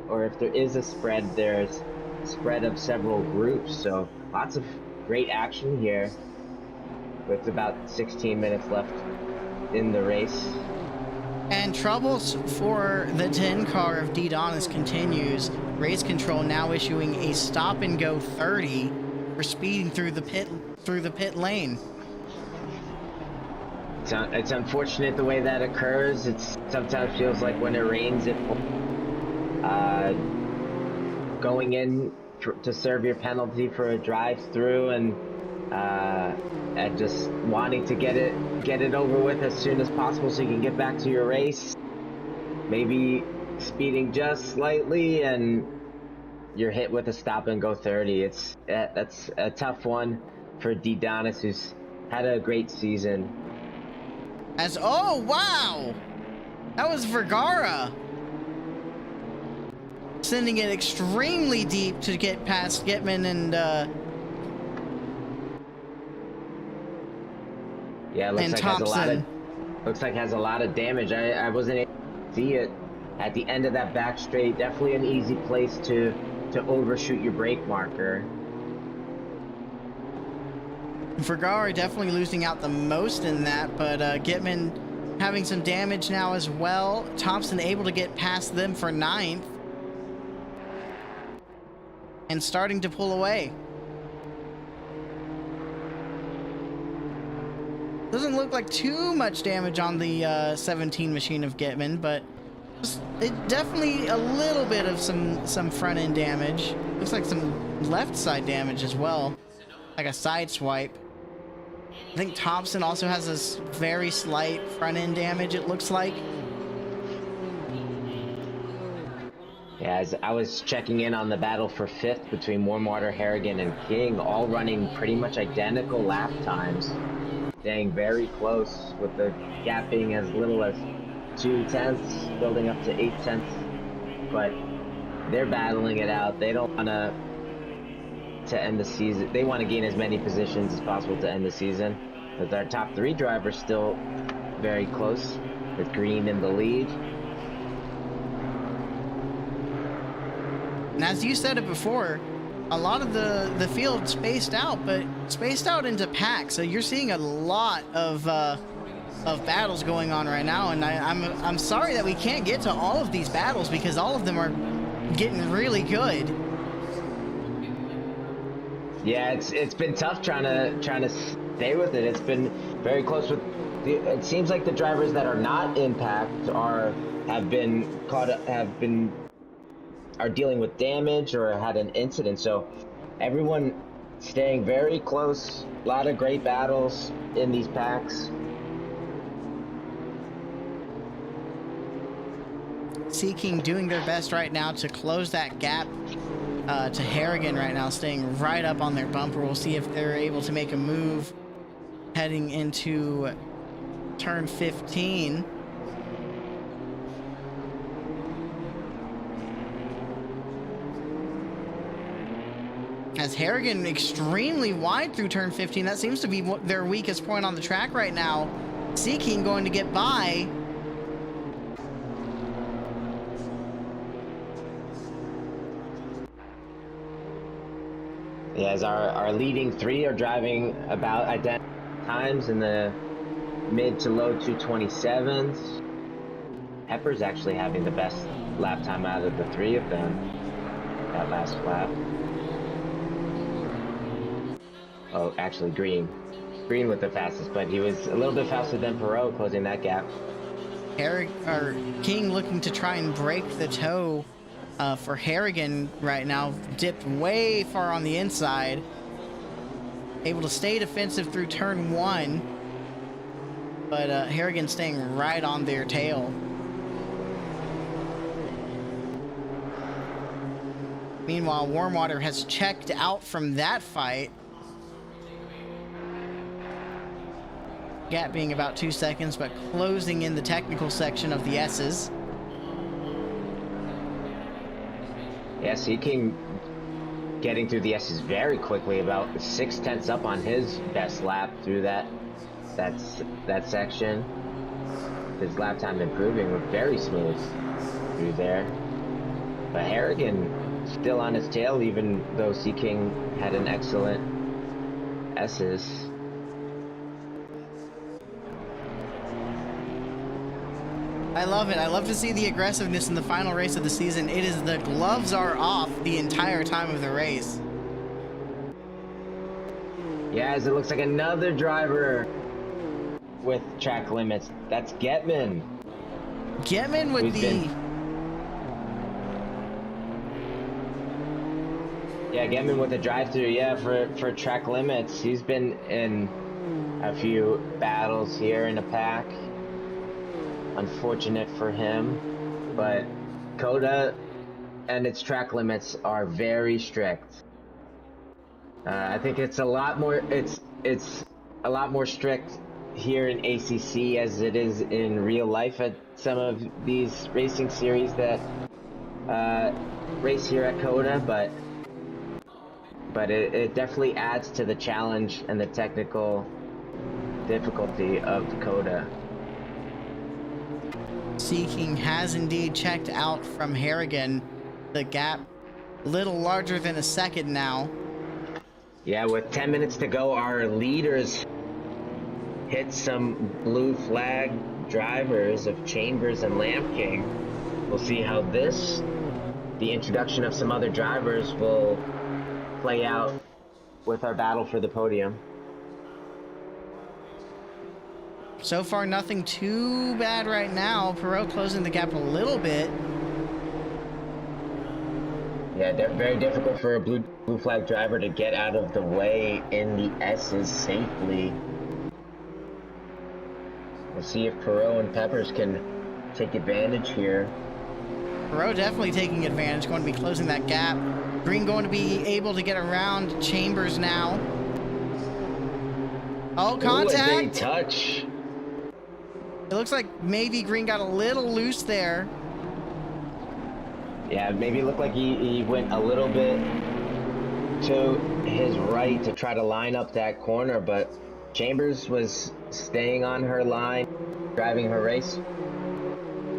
or if there is a spread, there's a spread of several groups. So lots of great action here with about 16 minutes left in the race. And troubles for the 10 car of D-Donis continues. Race Control now issuing a stop and go 30 for speeding through the pit lane. It's unfortunate the way that occurs. It sometimes feels like when it rains, going in to serve your penalty for a drive-through and just wanting to get it over with as soon as possible so you can get back to your race. Maybe speeding just slightly and you're hit with a stop and go 30. That's a tough one for D-Donis, who's had a great season. Oh wow, that was Vergara sending it extremely deep to get past Gitman and yeah, it looks like Thompson. has a lot of damage. I wasn't able to see it at the end of that back straight. Definitely an easy place to overshoot your brake marker. Vergara definitely losing out the most in that, but Gitman having some damage now as well. Thompson able to get past them for 9th and starting to pull away. Doesn't look like too much damage on the 17 machine of Gitman, but it definitely a little bit of some front end damage. Looks like some left side damage as well, like a side swipe. I think Thompson also has this very slight front end damage, it looks like. Yeah, as I was checking in on the battle for 5th between Warm Water, Harrigan, and King, all running pretty much identical lap times. Staying very close, with the gap being as little as 2 tenths, building up to 8 tenths. But they're battling it out. They don't want to end the season. They want to gain as many positions as possible to end the season. But our top 3 drivers still very close, with Green in the lead. And as you said it before, a lot of the field spaced out, but spaced out into packs. So you're seeing a lot of battles going on right now, and I'm sorry that we can't get to all of these battles because all of them are getting really good. Yeah, it's been tough trying to stay with it. It's been very close with. It seems like the drivers that are not in packed are dealing with damage or had an incident. So everyone staying very close. A lot of great battles in these packs. Seeking doing their best right now to close that gap to Harrigan right now, staying right up on their bumper. We'll see if they're able to make a move heading into turn 15. As Harrigan extremely wide through turn 15, that seems to be their weakest point on the track right now. Seeking going to get by. Yeah, as our leading 3 are driving about identical times in the mid to low 227s. Pepper's actually having the best lap time out of the three of them that last lap. Oh, actually Green with the fastest, but he was a little bit faster than Perot, closing that gap. King looking to try and break the toe for Harrigan right now, dipped way far on the inside, able to stay defensive through turn 1, but Harrigan staying right on their tail. Meanwhile, Warmwater has checked out from that fight. Gap being about 2 seconds, but closing in the technical section of the S's. Yeah, Sea King getting through the S's very quickly, about 6/10 up on his best lap through that section. His lap time improving, with very smooth through there. But Harrigan still on his tail, even though Sea King had an excellent S's. I love it. I love to see the aggressiveness in the final race of the season. It is the gloves are off the entire time of the race. Yeah, as it looks like another driver with track limits. That's Getman. Getman with Yeah, Getman with the drive-through, yeah, for track limits. He's been in a few battles here in the pack. Unfortunate for him, but COTA and its track limits are very strict. I think it's a lot more strict here in ACC as it is in real life at some of these racing series that race here at COTA, but it definitely adds to the challenge and the technical difficulty of COTA. Sea King has indeed checked out from Harrigan. The gap a little larger than a second now. Yeah, with 10 minutes to go, our leaders hit some blue flag drivers of Chambers and Lamp King. We'll see how the introduction of some other drivers will play out with our battle for the podium. So far, nothing too bad right now. Perot closing the gap a little bit. Yeah, very difficult for a blue flag driver to get out of the way in the S's safely. We'll see if Perot and Peppers can take advantage here. Perot definitely taking advantage, going to be closing that gap. Green going to be able to get around Chambers now. Oh, contact! Ooh, a big touch. It looks like maybe Green got a little loose there. Yeah, maybe it looked like he went a little bit to his right to try to line up that corner, but Chambers was staying on her line, driving her race.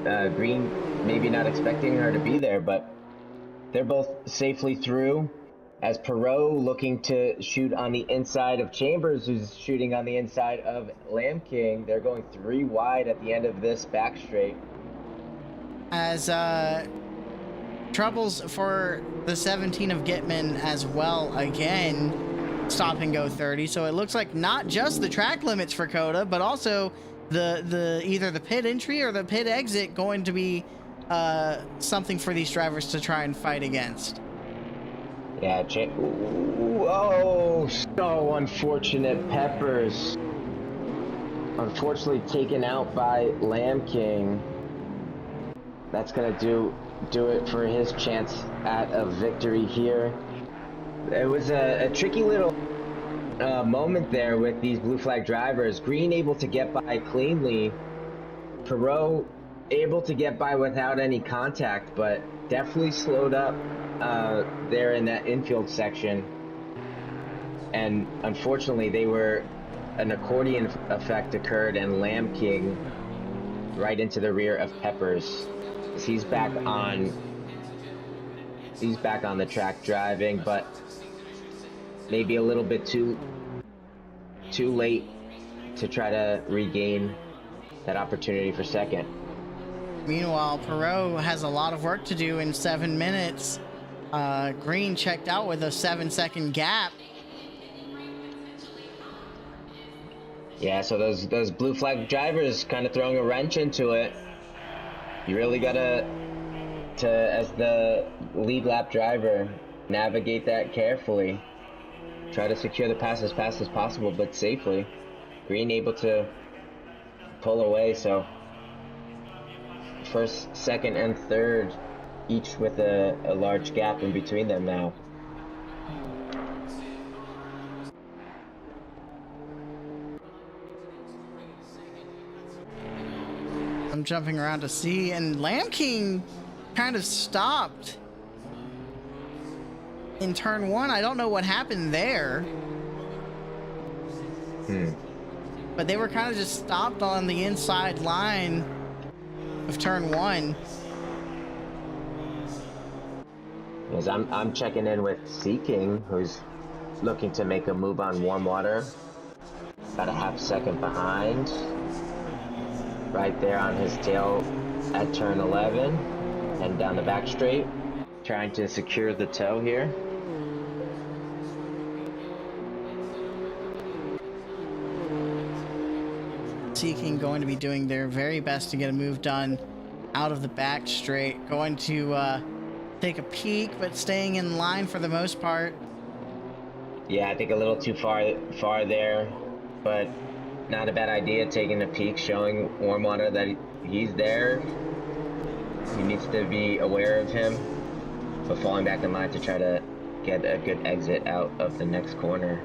Green maybe not expecting her to be there, but they're both safely through. As Perot looking to shoot on the inside of Chambers, who's shooting on the inside of Lamb King. They're going 3 wide at the end of this back straight. As troubles for the 17 of Gitman as well again. Stop and go 30. So it looks like not just the track limits for COTA, but also the either the pit entry or the pit exit going to be something for these drivers to try and fight against. Yeah, oh, so unfortunate. Peppers unfortunately taken out by Lamb King. That's gonna do it for his chance at a victory here. It was a tricky little moment there with these blue flag drivers. Green able to get by cleanly. Perot able to get by without any contact, but definitely slowed up there in that infield section. And unfortunately, an accordion effect occurred, and Lamb King right into the rear of Peppers. He's back on the track driving, but maybe a little bit too late to try to regain that opportunity for second. Meanwhile, Perot has a lot of work to do in 7 minutes. Green checked out with a 7-second gap. Yeah, so those blue flag drivers kind of throwing a wrench into it. You really gotta, as the lead lap driver, navigate that carefully. Try to secure the pass as fast as possible, but safely. Green able to pull away, so first, second, and third, each with a large gap in between them now. I'm jumping around to see, and Lamb King kind of stopped in turn 1. I don't know what happened there. But they were kind of just stopped on the inside line of turn 1. As I'm checking in with Seeking, who's looking to make a move on warm water. About a half second behind. Right there on his tail at turn 11. And down the back straight. Trying to secure the toe here. Seeking going to be doing their very best to get a move done out of the back straight. Going to take a peek, but staying in line for the most part. Yeah, I think a little too far there, but not a bad idea taking a peek, showing Warmwater that he's there. He needs to be aware of him, but falling back in line to try to get a good exit out of the next corner.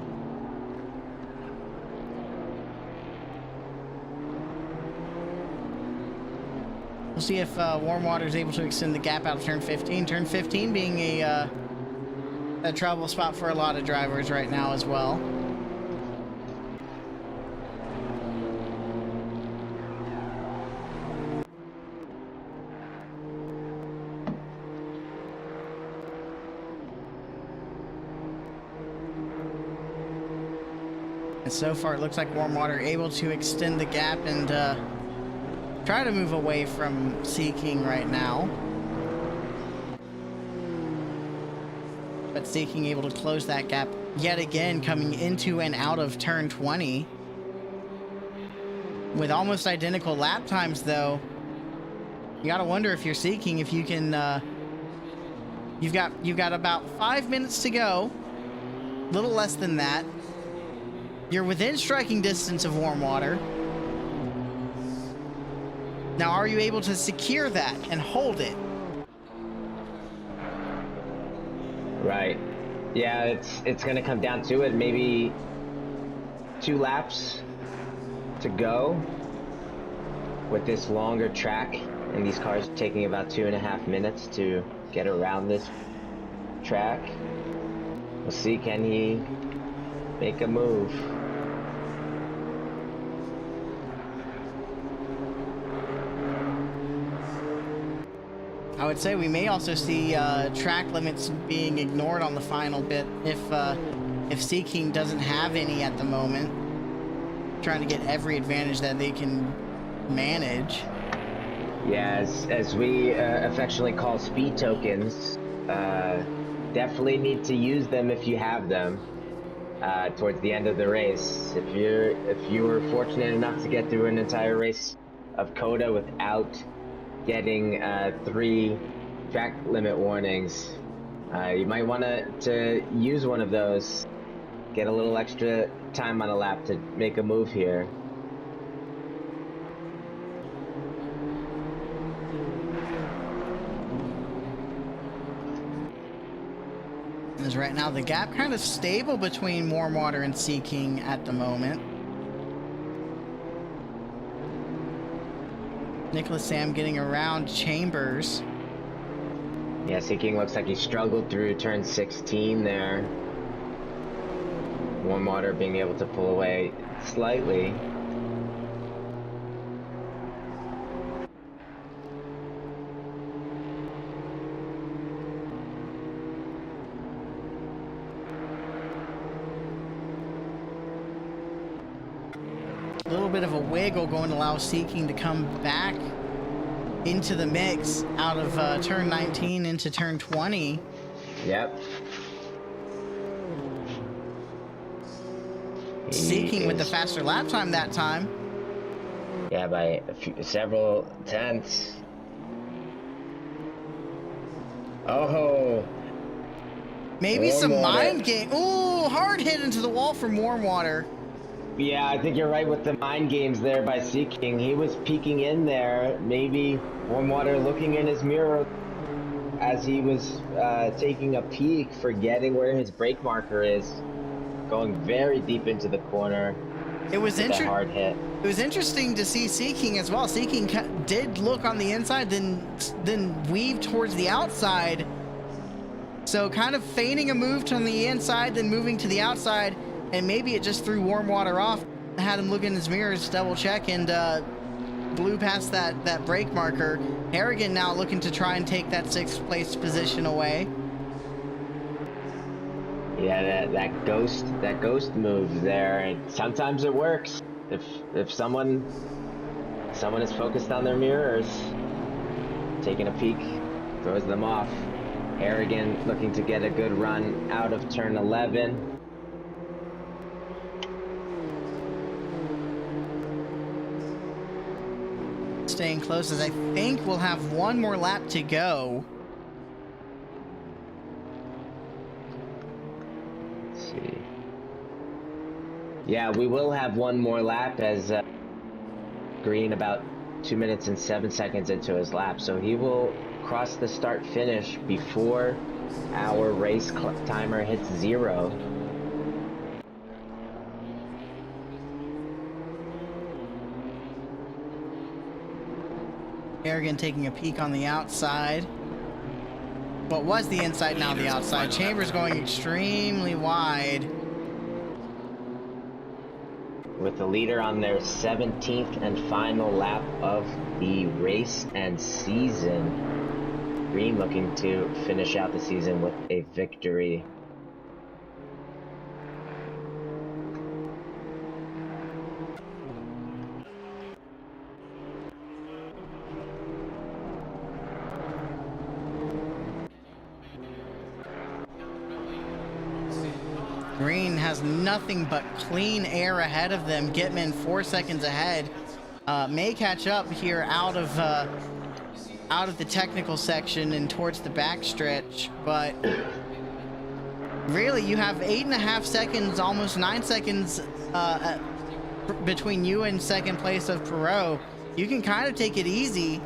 We'll see if Warmwater is able to extend the gap out of turn 15. Turn 15 being a trouble spot for a lot of drivers right now as well. And so far it looks like Warmwater able to extend the gap and try to move away from Seeking right now. But Seeking able to close that gap yet again, coming into and out of turn 20. With almost identical lap times though, you gotta wonder if you're Seeking, if you can, you've got about 5 minutes to go, a little less than that. You're within striking distance of Warmwater. Now, are you able to secure that and hold it? Right. Yeah, it's going to come down to it. Maybe 2 laps to go with this longer track, and these cars taking about 2.5 minutes to get around this track. We'll see, can he make a move? I would say we may also see track limits being ignored on the final bit if Seeking doesn't have any at the moment. Trying to get every advantage that they can manage. Yeah, as we affectionately call speed tokens, definitely need to use them if you have them towards the end of the race. If you were fortunate enough to get through an entire race of COTA without getting 3 track limit warnings, you might want to use one of those, get a little extra time on a lap to make a move here. As right now the gap kind of stable between Warmwater and Seeking at the moment. Nicholas Sam getting around Chambers. Yeah, Seeking looks like he struggled through turn 16 there. Warmwater being able to pull away slightly. little bit of a wiggle going to allow Seeking to come back into the mix out of turn 19 into turn 20. Yep. Seeking with the faster lap time that time. Yeah, by several tenths. Oh. Maybe some Warm water. mind game. Ooh, hard hit into the wall from Warm Water. Yeah, I think you're right with the mind games there by Seeking. He was peeking in there. Maybe Warm Water looking in his mirror as he was taking a peek, forgetting where his brake marker is. Going very deep into the corner. It was hard hit. It was interesting to see Seeking as well. Seeking did look on the inside, then weave towards the outside. So kind of feigning a move to the inside, then moving to the outside, and maybe it just threw Warm Water off. Had him look in his mirrors, double check, and blew past that brake marker. Harrigan now looking to try and take that 6th place position away. Yeah, that ghost move there. And sometimes it works. If someone is focused on their mirrors, taking a peek, throws them off. Harrigan looking to get a good run out of turn 11. Staying close, as I think we'll have one more lap to go. Let's see. Yeah, we will have one more lap as Green about 2 minutes and 7 seconds into his lap, so he will cross the start finish before our race timer hits 0. Harrigan taking a peek on the outside. What was the inside, now the outside. Chambers going extremely wide. With the leader on their 17th and final lap of the race and season. Green looking to finish out the season with a victory. Green has nothing but clean air ahead of them. Gitman 4 seconds ahead. May catch up here out of the technical section and towards the backstretch, but really you have 8.5 seconds, almost 9 seconds between you and second place of Perot. You can kind of take it easy.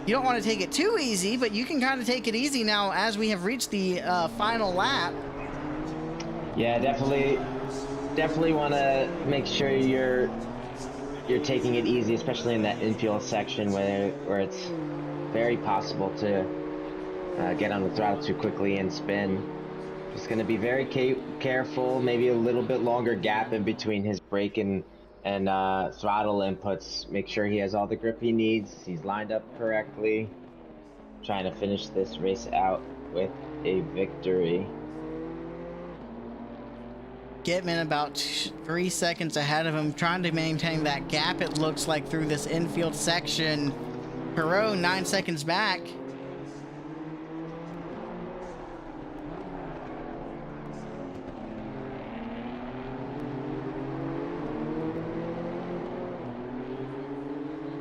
You don't want to take it too easy, but you can kind of take it easy now as we have reached the final lap. Yeah, definitely want to make sure you're taking it easy, especially in that infield section where it's very possible to get on the throttle too quickly and spin. Just going to be very careful, maybe a little bit longer gap in between his brake and throttle inputs. Make sure he has all the grip he needs. He's lined up correctly. Trying to finish this race out with a victory. Gitman about 3 seconds ahead of him, trying to maintain that gap, it looks like, through this infield section. Perot 9 seconds back.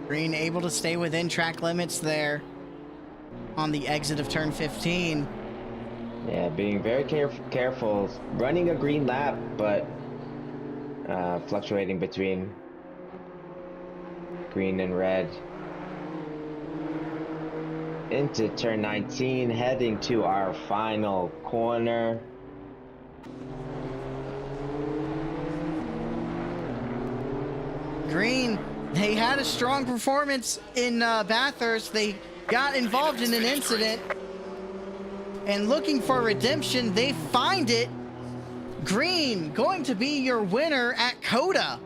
Green able to stay within track limits there on the exit of turn 15. Yeah, being very careful, running a green lap, but fluctuating between green and red. Into turn 19, heading to our final corner. Green, they had a strong performance in Bathurst. They got involved in an incident. And looking for redemption, they find it. Green going to be your winner at COTA.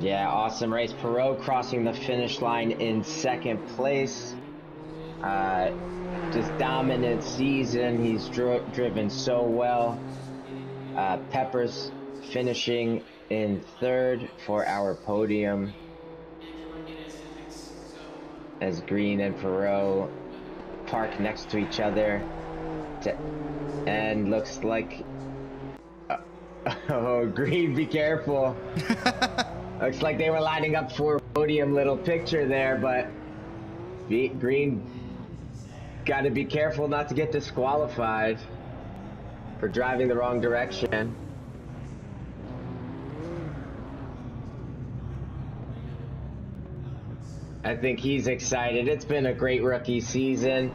Yeah, awesome race. Perot crossing the finish line in second place. Just dominant season. He's driven so well. Peppers finishing in third for our podium as Green and Perot park next to each other. And looks like... oh, Green, be careful. Looks like they were lining up for a podium little picture there, but Green got to be careful not to get disqualified for driving the wrong direction. I think he's excited. It's been a great rookie season.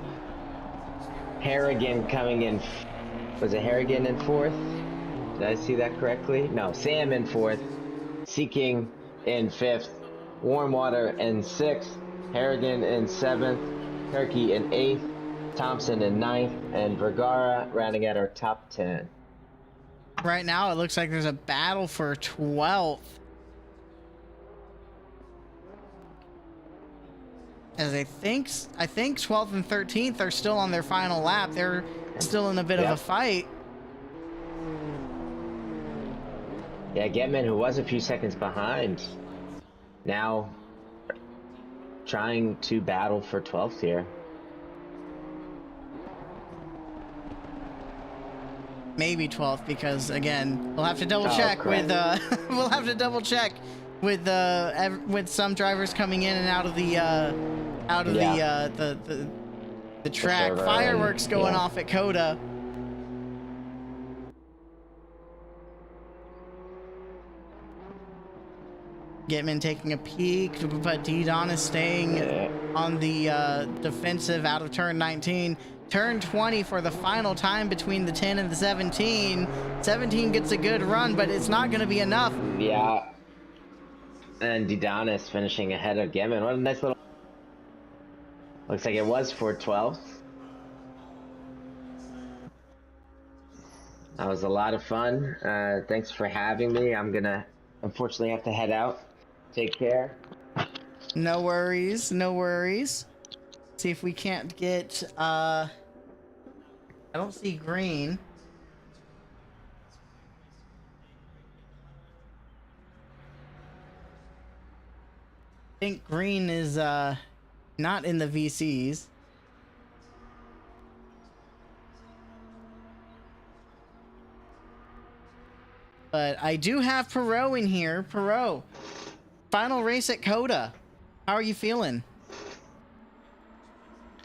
Harrigan coming in. Was it Harrigan in fourth? Did I see that correctly? No, Sam in fourth. Seeking in fifth. Warmwater in sixth. Harrigan in seventh. Turkey in eighth. Thompson in ninth. And Vergara rounding out our top 10. Right now, it looks like there's a battle for 12th. As I think 12th and 13th are still on their final lap. They're still in a bit of a fight. Yeah, Getman, who was a few seconds behind, now trying to battle for 12th here. Maybe 12th, because again, we'll have to double check with we'll have to double check with some drivers coming in and out of the the track. Fireworks going off at COTA. Gitman taking a peek, but D-Don is staying on the defensive out of turn 19. Turn 20 for the final time between the 10 and the 17. 17 gets a good run, but it's not going to be enough. Yeah. And Didonis finishing ahead of Gitman. What a nice little... Looks like it was for 12th. That was a lot of fun. Thanks for having me. I'm going to unfortunately have to head out. Take care. No worries. No worries. See if we can't get... I don't see Green. I think Green is not in the VCs. But I do have Perot in here. Perot, final race at COTA. How are you feeling?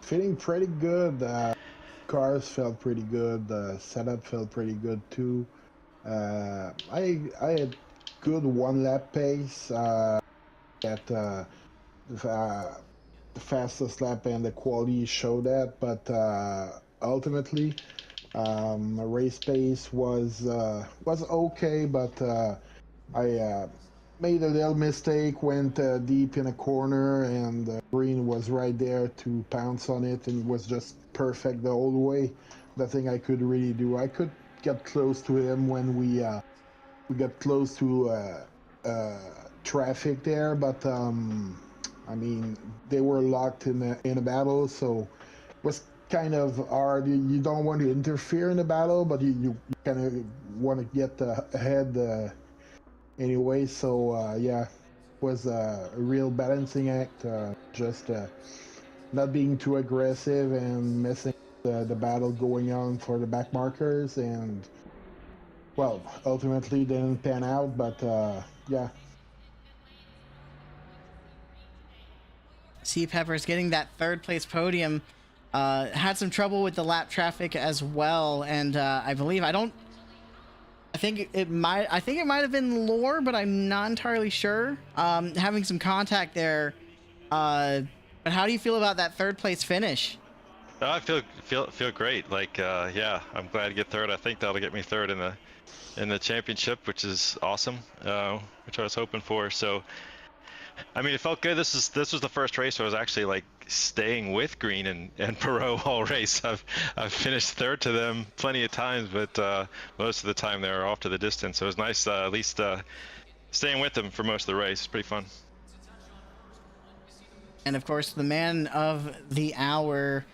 Feeling pretty good. Cars felt pretty good. The setup felt pretty good too. I had good one lap pace at the fastest lap, and the quality showed that. But ultimately, race pace was okay. But I made a little mistake, went deep in a corner, and Green was right there to pounce on it, and it was just perfect the whole way. Nothing I could really do. I could get close to him when we got close to traffic there, but I mean, they were locked in a battle, so it was kind of hard. You don't want to interfere in the battle, but you kind of want to get ahead anyway. So yeah, it was a real balancing act, just not being too aggressive and missing the battle going on for the back markers, and well, ultimately didn't pan out, but yeah. Sea Peppers getting that third place podium. Had some trouble with the lap traffic as well, and I think it might have been Lore, but I'm not entirely sure. Having some contact there. But how do you feel about that third place finish? I feel great. Like yeah, I'm glad to get third. I think that'll get me third in the championship, which is awesome, which I was hoping for. So I mean, it felt good. This was the first race where I was actually like staying with Green and Perot all race. I've finished third to them plenty of times, but most of the time they were off to the distance. So it was nice at least staying with them for most of the race. It's pretty fun. And of course, the man of the hour,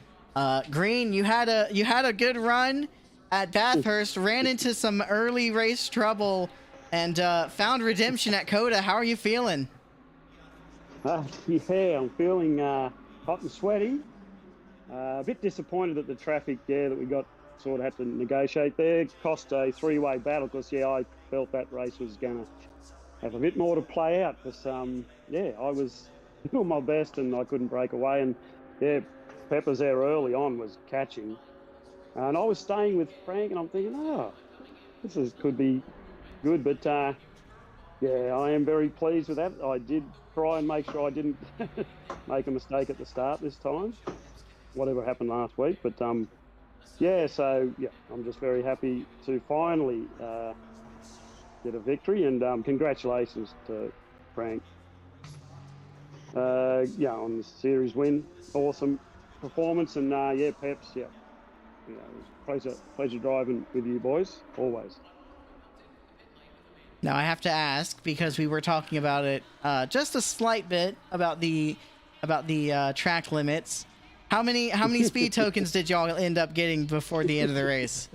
Green. You had a good run at Bathurst. Ran into some early race trouble and found redemption at COTA. How are you feeling? Yeah, I'm feeling hot and sweaty. A bit disappointed at the traffic there that we got sort of had to negotiate there. Cost a three-way battle because, yeah, I felt that race was going to have a bit more to play out. Because, yeah, I was doing my best and I couldn't break away. And, yeah, Peppers there early on was catching. And I was staying with Frank and I'm thinking, oh, could be good. But, yeah, I am very pleased with that. I did try and make sure I didn't make a mistake at the start this time, whatever happened last week. But, yeah, so, yeah, I'm just very happy to finally get a victory. And congratulations to Frank. Yeah, on the series win. Awesome performance. And, yeah, Peps, yeah. It was a pleasure driving with you boys, always. Now I have to ask, because we were talking about it just a slight bit about the track limits. How many speed tokens did y'all end up getting before the end of the race?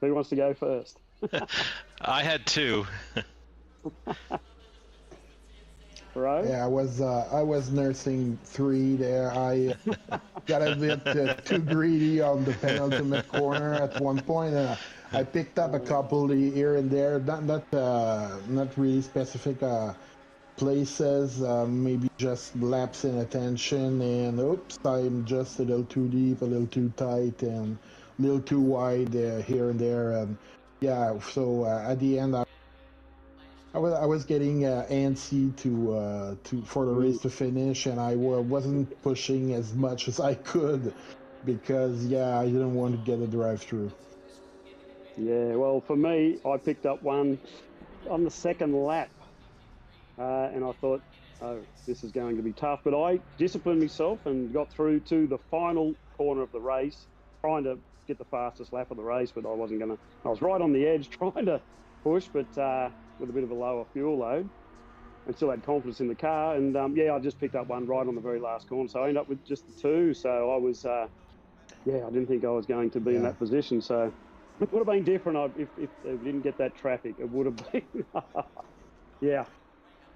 Who wants to go first? I had 2. Bro? Yeah, I was nursing 3 there. I got a bit too greedy on the penultimate corner at one point. I picked up a couple here and there, not really specific places, maybe just laps in attention, and oops, I'm just a little too deep, a little too tight, and a little too wide here and there. Yeah, so at the end, I was getting antsy for the race to finish, and I wasn't pushing as much as I could because, yeah, I didn't want to get a drive-through. Yeah, well, for me, I picked up one on the second lap, and I thought, oh, this is going to be tough. But I disciplined myself and got through to the final corner of the race, trying to get the fastest lap of the race, but I wasn't going to. I was right on the edge trying to push, but with a bit of a lower fuel load, and still had confidence in the car. And, yeah, I just picked up one right on the very last corner, so I ended up with just the 2. So I was, yeah, I didn't think I was going to be in that position, so... It would have been different if we didn't get that traffic. It would have been, yeah.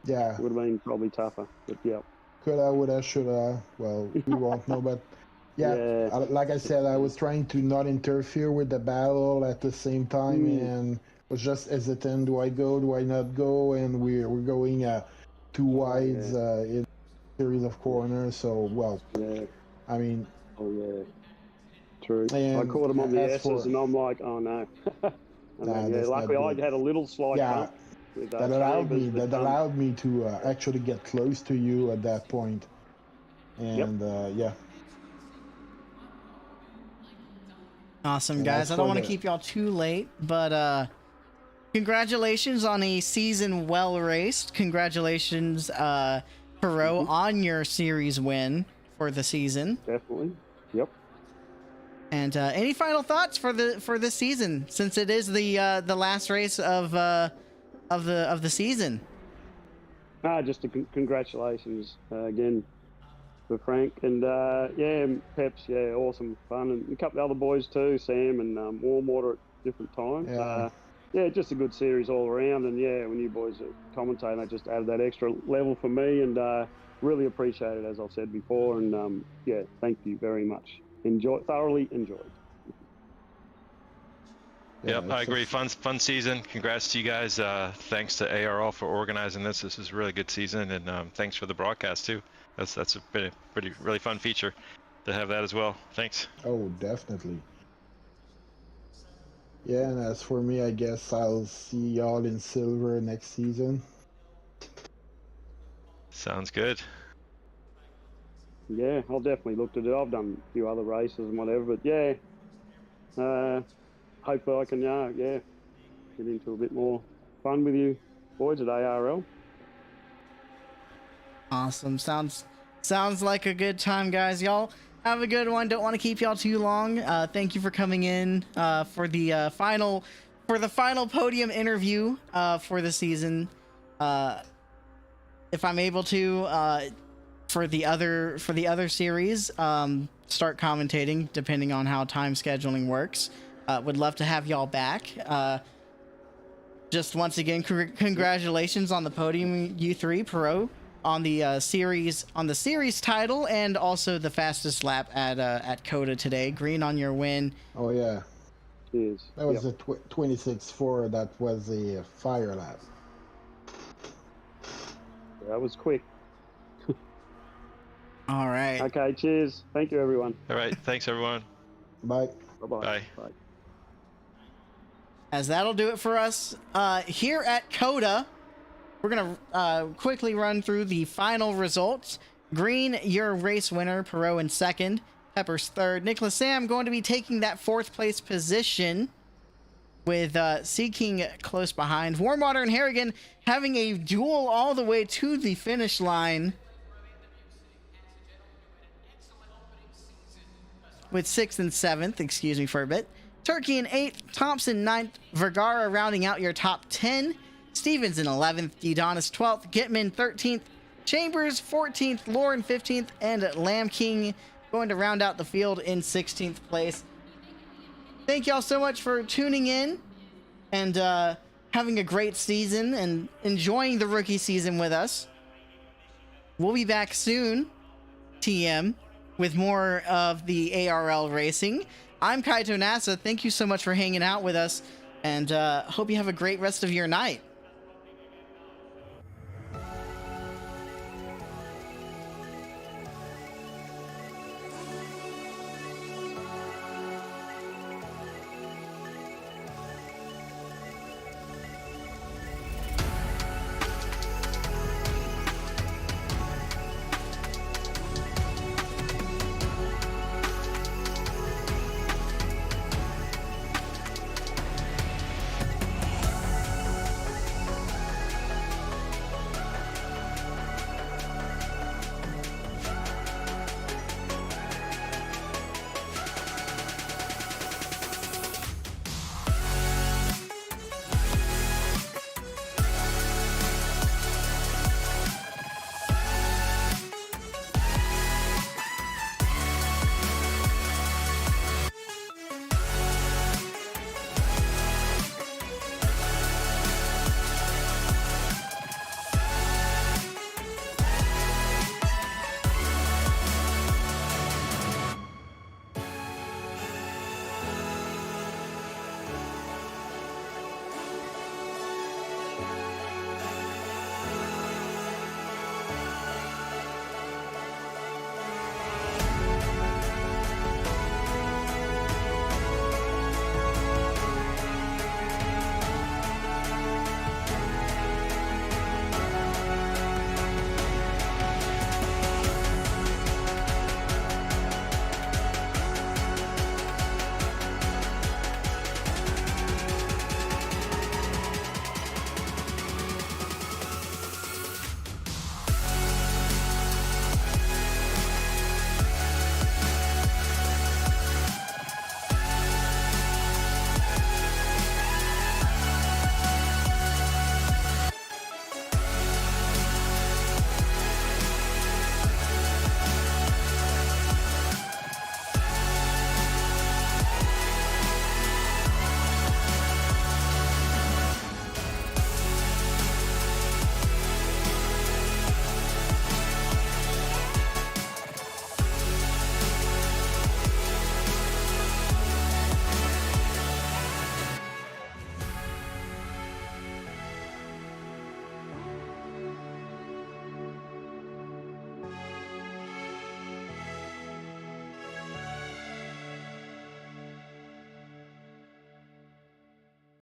It would have been probably tougher, but yeah. Coulda, woulda, shoulda. Well, we won't know, but yeah, like I said, I was trying to not interfere with the battle at the same time, and was just hesitant. Do I go? Do I not go? And we're going 2 wides in a series of corners. So, well, I mean. Oh yeah. True. And I caught him on the S's, and I'm like, oh no. Yeah, luckily I had a little slight bump. That allowed me to actually get close to you at that point. And yeah. Awesome, guys. I don't want to keep y'all too late, but congratulations on a season well raced. Congratulations, Perot, on your series win for the season. Definitely. Yep. And any final thoughts for this season, since it is the last race of the season? Just congratulations again for Frank, and yeah, Peps, yeah, awesome fun, and a couple of other boys too, Sam and Warmwater at different times. Yeah, just a good series all around, and yeah, when you boys are commentating, that just added that extra level for me, and really appreciate it, as I've said before, and yeah, thank you very much. Thoroughly enjoyed. Yep, I agree. Fun season. Congrats to you guys. Thanks to ARL for organizing this. This is a really good season, and thanks for the broadcast too. That's a really fun feature to have that as well. Thanks. Oh, definitely. Yeah, and as for me, I guess I'll see y'all in silver next season. Sounds good. Yeah, I'll definitely look to do. I've done a few other races and whatever, but yeah, hopefully I can, get into a bit more fun with you boys at ARL. Awesome. Sounds like a good time, guys. Y'all have a good one. Don't want to keep y'all too long. Thank you for coming in for the final podium interview for the season. If I'm able to. For the other series, start commentating depending on how time scheduling works. Would love to have y'all back. just once again, congratulations on the podium, you three, Pro, on the series title, and also the fastest lap at COTA today. Green on your win. Oh yeah, Cheers. that was a 26.4. That was a fire lap. That was quick. All right. Okay, cheers. Thank you, everyone. All right. Thanks, everyone. Bye. Bye-bye. Bye. As that'll do it for us here at COTA. We're gonna quickly run through the final results. Green, your race winner. Perot in second. Pepper's third. Nicholas Sam going to be taking that fourth place position, with Sea King close behind. Warmwater and Harrigan having a duel all the way to the finish line, with 6th and 7th. Excuse me for a bit. Turkey in 8th, Thompson 9th, Vergara rounding out your top 10, Stevens in 11th, Udonis 12th, Gitman 13th, Chambers 14th, Lauren 15th, and Lamb King going to round out the field in 16th place. Thank y'all so much for tuning in and having a great season and enjoying the rookie season with us. We'll be back soon, TM, with more of the ARL racing. I'm Kaito NASA. Thank you so much for hanging out with us, and hope you have a great rest of your night.